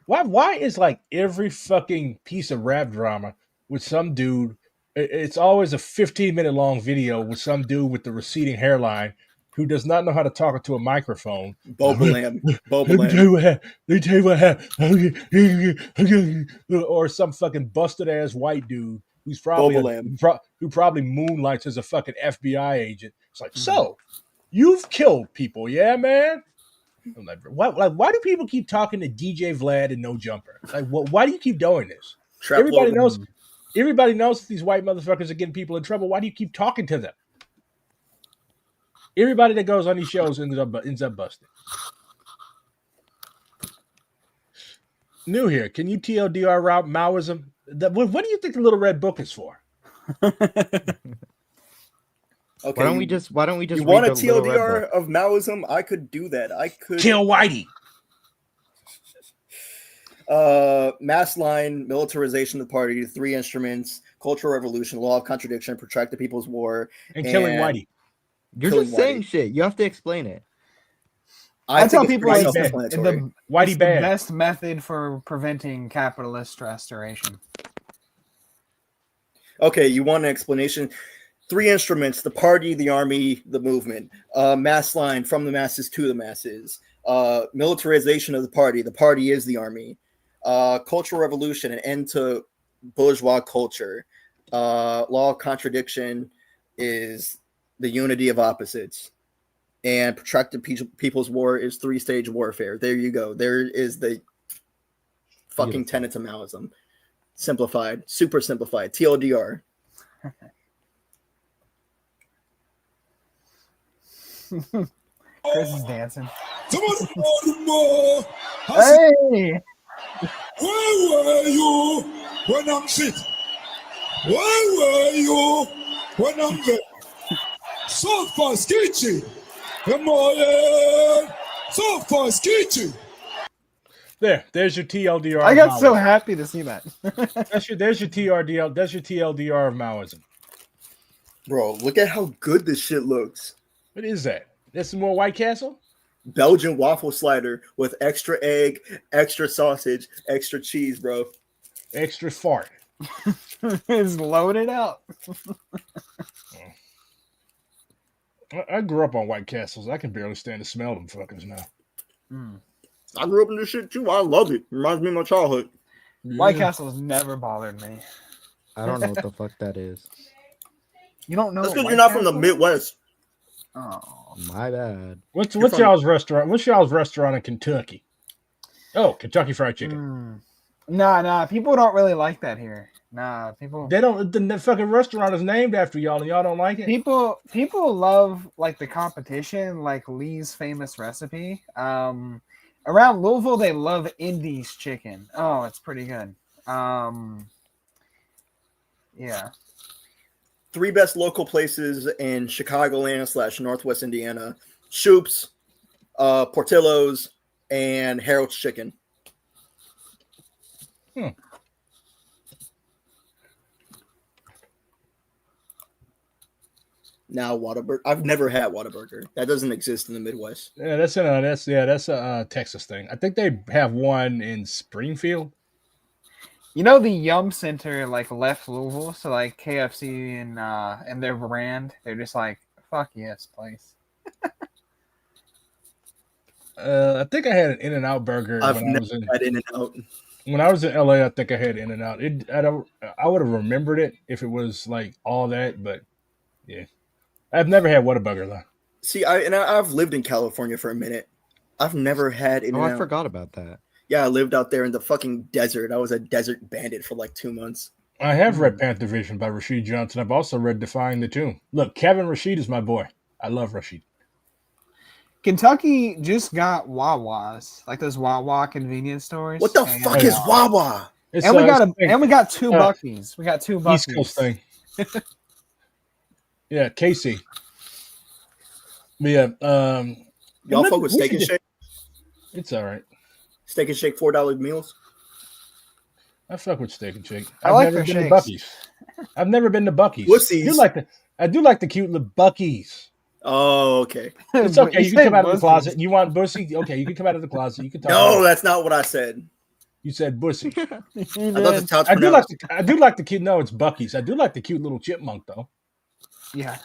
S1: Why is like every fucking piece of rap drama with some dude? It's always a 15-minute long video with some dude with the receding hairline who does not know how to talk into a microphone.
S4: Bobalam.
S1: Let me tell you what happened. Let me tell you what happened. Or some fucking busted ass white dude who's probably who probably moonlights as a fucking FBI agent. It's like, so you've killed people, yeah, man. I'm like, why do people keep talking to DJ Vlad and No Jumper? Like, why do you keep doing this? Everybody knows that these white motherfuckers are getting people in trouble. Why do you keep talking to them? Everybody that goes on these shows ends up busted. New here. Can you TLDR route Maoism? What do you think the Little Red Book is for?
S4: Okay,
S6: why don't we just
S4: you want a TLDR of Maoism? I could do that. I could
S1: kill Whitey.
S4: Mass line, militarization of the party, 3 instruments, cultural revolution, law of contradiction, protracted people's war,
S1: and killing Whitey.
S6: You're just saying shit. You have to explain it.
S3: I tell people it's
S1: the
S3: best method for preventing capitalist restoration.
S4: Okay, you want an explanation? 3 instruments: the party, the army, the movement. Mass line, from the masses to the masses. Militarization of the party. The party is the army. Cultural revolution, an end to bourgeois culture. Law of contradiction is the unity of opposites. And protracted people's war is 3-stage warfare. There you go. There is the fucking tenets of Maoism. Simplified. Super simplified. TLDR.
S3: Chris is dancing.
S13: Hey! Where were you when I'm sick? Where were you when I'm dead? So far, sketchy. So far, sketchy.
S1: There's your TLDR.
S3: I got so happy to see that.
S1: There's your TRDL. That's your TLDR of Maoism.
S4: Bro, look at how good this shit looks.
S1: What is that? That's some more White Castle?
S4: Belgian waffle slider with extra egg, extra sausage, extra cheese, bro.
S1: Extra fart.
S3: It's loaded out.
S1: I grew up on White Castles. I can barely stand to smell them fuckers now.
S4: I grew up in this shit too. I love it. Reminds me of my childhood.
S3: White Castles never bothered me.
S6: I don't know what the fuck that is.
S3: You don't know?
S4: That's because you're not from the Midwest.
S3: Oh,
S6: my bad.
S1: What's y'all's restaurant? What's y'all's restaurant in Kentucky? Oh, Kentucky Fried Chicken.
S3: Nah. People don't really like that here. Nah, people.
S1: They don't. The fucking restaurant is named after y'all, and y'all don't like it.
S3: People love like the competition, like Lee's famous recipe. Around Louisville, they love Indy's chicken. Oh, it's pretty good. Yeah.
S4: 3 best local places in Chicagoland / Northwest Indiana: Shoop's, Portillo's, and Harold's Chicken. Now Whataburger. I've never had Whataburger. That doesn't exist in the Midwest.
S1: Yeah, that's a Texas thing. I think they have one in Springfield.
S3: You know the Yum Center like left Louisville, so like KFC and their brand, they're just like fuck yes, place.
S1: I think I had an In-N-Out burger.
S4: I've never had In-N-Out.
S1: When I was in LA, I think I had In-N-Out. I would have remembered it if it was like all that, but yeah, I've never had Whataburger though.
S4: See, I've lived in California for a minute. I've never had In-N-Out.
S6: I forgot about that.
S4: Yeah, I lived out there in the fucking desert. I was a desert bandit for like 2 months.
S1: I have read Panther Vision by Rashid Johnson. I've also read Defying the Tomb. Look, Kevin Rashid is my boy. I love Rashid.
S3: Kentucky just got Wawa's, like those Wawa convenience stores.
S4: What the fuck is Wawa?
S3: We got 2 Buc-ee's. We got 2 Buc-ee's.
S1: East Coast thing. Yeah, Casey. Yeah.
S4: Y'all fuck with Steak and Shake?
S1: It's all right.
S4: Steak and Shake $4 meals.
S1: I fuck with Steak and Shake.
S3: I've
S1: never been to Buc-ee's. I've never been to Buc-ee's.
S4: Wussies.
S1: I do like the cute little Buc-ee's.
S4: Oh, okay.
S1: It's okay. You can come out of the closet. You want bussy? Okay, you can come out of the closet. You can talk.
S4: No, that's not what I said.
S1: You said bussy.
S4: I thought that's how it's
S1: pronounced. I do like the cute. No, it's Buc-ee's. I do like the cute little chipmunk though.
S3: Yeah.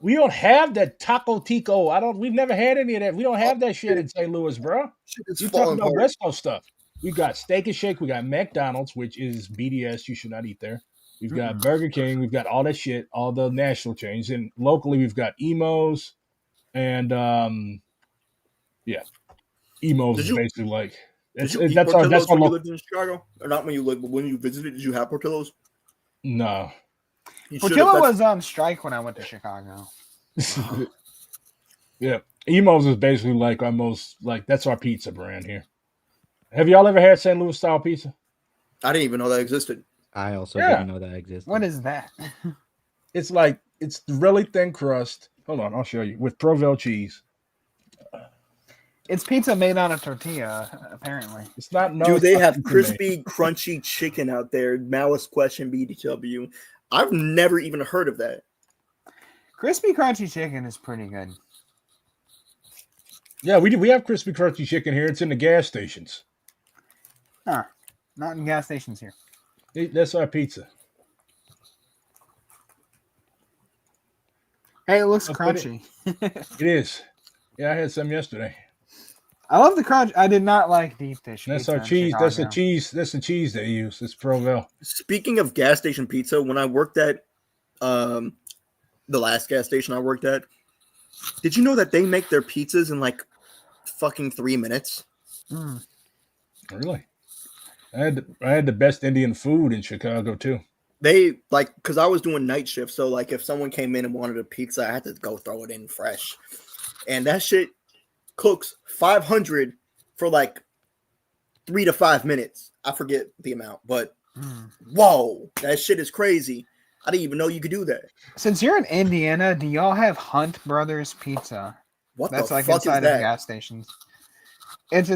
S1: We don't have that taco tico. We've never had any of that. We don't have that shit in St. Louis, bro. You talking about West Coast stuff. We got Steak and Shake. We got McDonald's, which is BDS. You should not eat there. We've got Burger King. We've got all that shit, all the national chains. And locally, we've got Emos. And, Emos is basically like...
S4: Did you eat Portillo's when you lived in Chicago? Or not when you lived, but when you visited, did you have Portillo's?
S1: No.
S3: Portillo was on strike when I went to Chicago.
S1: Yeah. Emos is basically like that's our pizza brand here. Have y'all ever had St. Louis style pizza?
S4: I didn't even know that existed.
S6: I also didn't know that existed.
S3: What is that?
S1: It's really thin crust. Hold on, I'll show you. With Provel cheese.
S3: It's pizza made on a tortilla, apparently.
S1: It's not.
S4: Do they have crispy, crunchy chicken out there? Maoist question, BDW. I've never even heard of that.
S3: Crispy, crunchy chicken is pretty good.
S1: Yeah, we have crispy, crunchy chicken here. It's in the gas stations.
S3: Not in gas stations here.
S1: That's our pizza.
S3: Hey, it looks crunchy.
S1: It is. Yeah, I had some yesterday.
S3: I love the crunch. I did not like deep dish.
S1: That's our cheese. That's the cheese. That's the cheese they use. It's Provel.
S4: Speaking of gas station pizza, when I worked at the last gas station I worked at, did you know that they make their pizzas in like fucking 3 minutes?
S1: Really? I had the best Indian food in Chicago too.
S4: They because I was doing night shift, so like if someone came in and wanted a pizza, I had to go throw it in fresh, and that shit cooks 500 for like 3 to 5 minutes. I forget the amount, but whoa, that shit is crazy. I didn't even know you could do that.
S3: Since you're in Indiana, do y'all have Hunt Brothers Pizza? That's like inside of gas stations. It's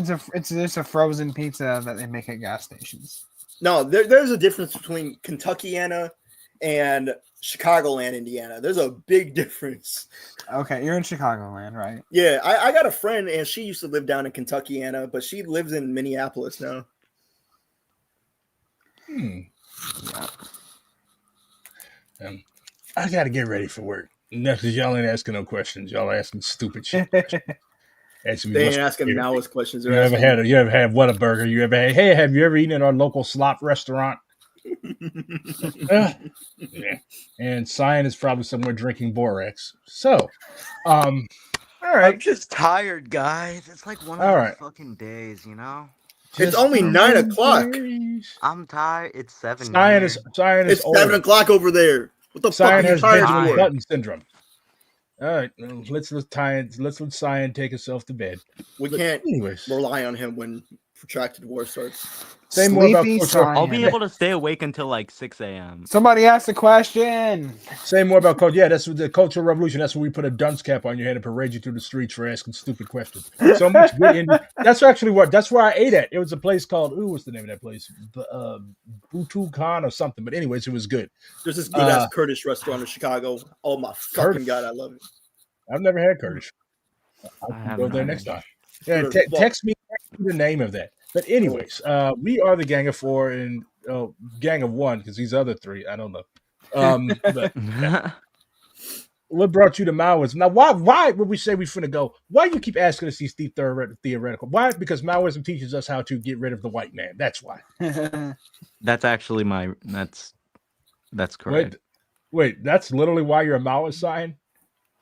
S3: just a frozen pizza that they make at gas stations.
S4: No, there's a difference between Kentuckiana and Chicagoland, Indiana. There's a big difference.
S3: Okay, you're in Chicagoland, right?
S4: Yeah, I got a friend, and she used to live down in Kentuckiana, but she lives in Minneapolis now.
S3: Yeah.
S1: I got to get ready for work. Because y'all ain't asking no questions. Y'all asking stupid shit.
S4: They ain't asking Maoist questions.
S1: You ever had Whataburger? You ever had? Hey, have you ever eaten at our local slop restaurant? Yeah. And Cyan is probably somewhere drinking Borax. So, all right.
S14: I'm just tired, guys. It's like one of those fucking days, you know.
S4: It's only 9 o'clock.
S14: I'm tired. It's 7.
S1: Cyan is
S4: it's
S1: old.
S4: 7 o'clock over there. What the
S1: Cyan
S4: fuck are you tired
S1: has
S4: for?
S1: Button syndrome. All right, let's let Cyan take himself to bed.
S4: We can't rely on him when protracted war starts.
S1: Say more about
S6: I'll be able to stay awake until like 6 a.m.
S3: Somebody asked a question.
S1: Say more about culture. Yeah, that's the Cultural Revolution. That's when we put a dunce cap on your head and parade you through the streets for asking stupid questions. So much good. That's actually that's where I ate at. It was a place called what's the name of that place? Butu Khan or something. But anyways, it was good.
S4: There's this good ass Kurdish restaurant in Chicago. Oh my fucking god, I love it.
S1: I've never had Kurdish. I'll go there next time. Yeah, text me the name of that. But anyways, we are the Gang of Four and Gang of One because these other three, I don't know. But what brought you to Maoism? Now, why would we say we finna go? Why you keep asking us these theoretical? Why? Because Maoism teaches us how to get rid of the white man. That's why.
S6: That's actually that's correct.
S1: Wait, that's literally why you're a Maoist, Cyan?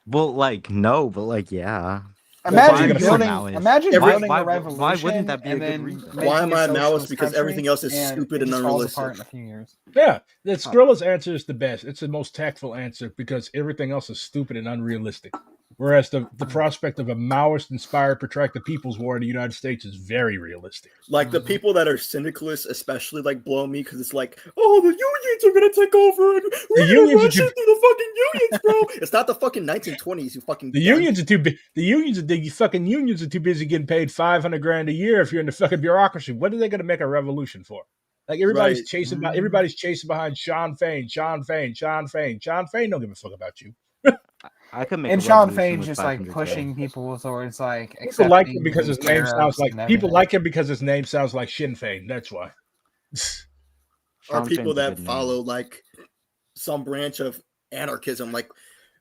S6: Well, no, but yeah.
S3: Imagine building a revolution.
S6: Why wouldn't that be a good reason?
S4: Why am I a Maoist? Because everything else is stupid and unrealistic.
S3: In a few years.
S1: Yeah, Skrilla's answer is the best. It's the most tactful answer because everything else is stupid and unrealistic. Whereas the prospect of a Maoist-inspired protracted people's war in the United States is very realistic.
S4: Like the people that are syndicalists, especially blow me because it's like, oh, the unions are gonna take over and we're gonna rush into the fucking unions, bro. It's not the fucking 1920s, you fucking.
S1: The unions are too big. The fucking unions are too busy getting paid $500,000 a year if you're in the fucking bureaucracy. What are they gonna make a revolution for? Like everybody's chasing behind Sean Fain. Sean Fain don't give a fuck about you.
S6: I could make.
S3: And Sean Fain's just pushing people towards
S1: people like him because his name sounds like Sinn Féin. That's why.
S4: Or people that follow some branch of anarchism. Like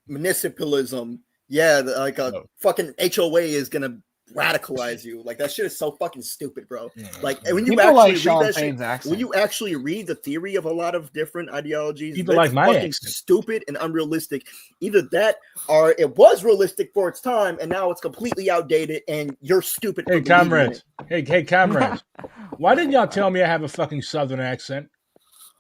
S4: municipalism. Yeah, like a fucking HOA is gonna radicalize you. Like that shit is so fucking stupid, bro. Like when you
S3: People
S4: actually
S3: like
S4: read
S3: Sean
S4: that
S3: Payne's
S4: shit,
S3: accent.
S4: when you actually read the theory of a lot of different ideologies,
S1: People
S4: that's
S1: like my
S4: fucking
S1: accent.
S4: stupid and unrealistic. Either that or it was realistic for its time and now it's completely outdated and you're stupid
S1: Hey,
S4: for believing
S1: comrades.
S4: it.
S1: Hey, comrades. Why didn't y'all tell me I have a fucking Southern accent?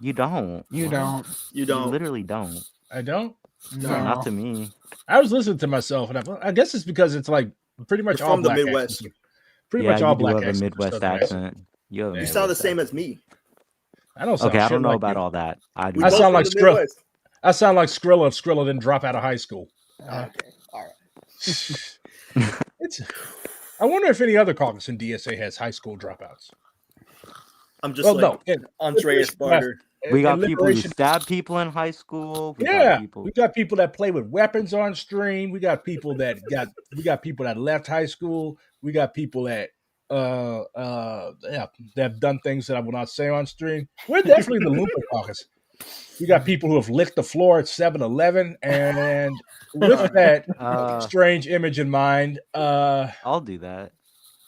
S6: You don't.
S3: You don't.
S4: You
S6: You
S4: don't.
S6: literally don't.
S1: I don't?
S6: No, not to me.
S1: I was listening to myself, and I guess it's because it's like pretty much
S4: You're
S1: all
S4: from the
S1: black
S4: Midwest.
S1: accents. Pretty
S6: Yeah,
S1: much all
S6: you do
S1: black
S6: have a
S1: accents. are
S6: Midwest
S1: Southern
S6: accent. You have a
S4: You
S6: Midwest
S4: sound the same
S6: accent.
S4: as me.
S1: I don't sound
S6: Okay, I
S1: shit
S6: don't know
S1: like
S6: about
S1: you.
S6: all that. I do
S4: We
S1: I
S4: both
S1: sound
S4: from
S1: like
S4: the
S1: Skrilla.
S4: Midwest.
S1: I sound like Skrilla if Skrilla didn't drop out of high school.
S4: Okay, all right.
S1: It's. I wonder if any other caucus in DSA has high school dropouts.
S4: I'm just Andreas Barter.
S6: We got
S1: in
S6: people who
S1: Liberation.
S6: stab people in high school. We
S1: Yeah,
S6: got people.
S1: we got people that play with weapons on stream. We got people that left high school. We got people that that have done things that I will not say on stream. We're definitely the Lumpa caucus. We got people who have licked the floor at 7-Eleven, and with that strange image in mind,
S6: I'll do that.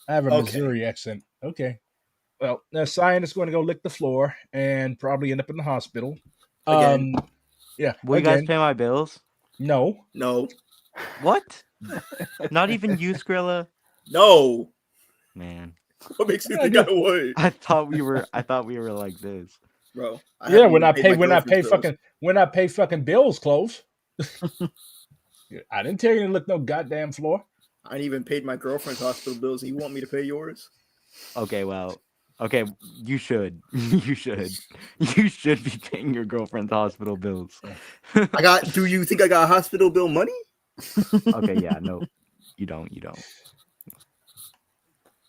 S1: I have a Missouri accent. Okay. Well, now Cyan is going to go lick the floor and probably end up in the hospital.
S4: Again.
S1: Yeah.
S6: Will you guys pay my bills?
S1: No.
S4: No.
S6: What? Not even you, Skrilla?
S4: No.
S6: Man.
S4: What makes you think I would?
S6: I thought we were like this.
S4: Bro.
S1: Yeah, when I pay fucking bills close. I didn't tell you to lick no goddamn floor.
S4: I ain't even paid my girlfriend's hospital bills and you want me to pay yours?
S6: Okay, well. Okay, you should. You should. You should be paying your girlfriend's hospital bills.
S4: Do you think I got hospital bill money?
S6: Okay, yeah, no. You don't.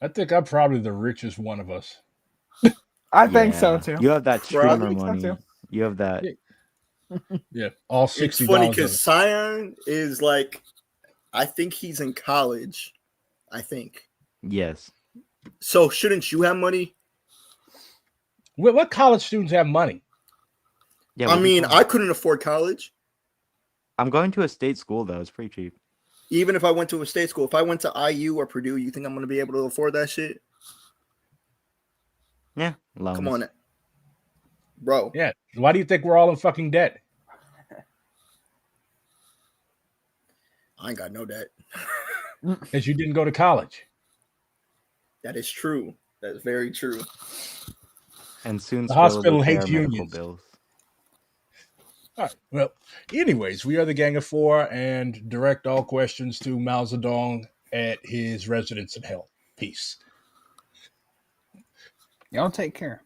S1: I think I'm probably the richest one of us.
S3: I think so too.
S6: You have that streamer
S3: I think so,
S6: money.
S3: too.
S6: You have that.
S1: Yeah, all $60.
S4: It's funny because Cyan is like, I think he's in college. I think.
S6: Yes.
S4: So shouldn't you have money?
S1: What college students have money?
S6: Yeah,
S4: I mean, I couldn't afford college.
S6: I'm going to a state school though. It's pretty cheap.
S4: Even if I went to a state school, if I went to IU or Purdue, you think I'm going to be able to afford that shit?
S6: Yeah, loans.
S4: Come on, bro.
S1: Yeah. Why do you think we're all in fucking debt?
S4: I ain't got no debt.
S1: Because you didn't go to college.
S4: That is true. That is very true.
S6: And soon
S1: the hospital hates
S6: medical
S1: unions.
S6: bills.
S1: All right. Well, anyways, we are the Gang of Four and direct all questions to Mao Zedong at his residence in hell. Peace.
S3: Y'all take care.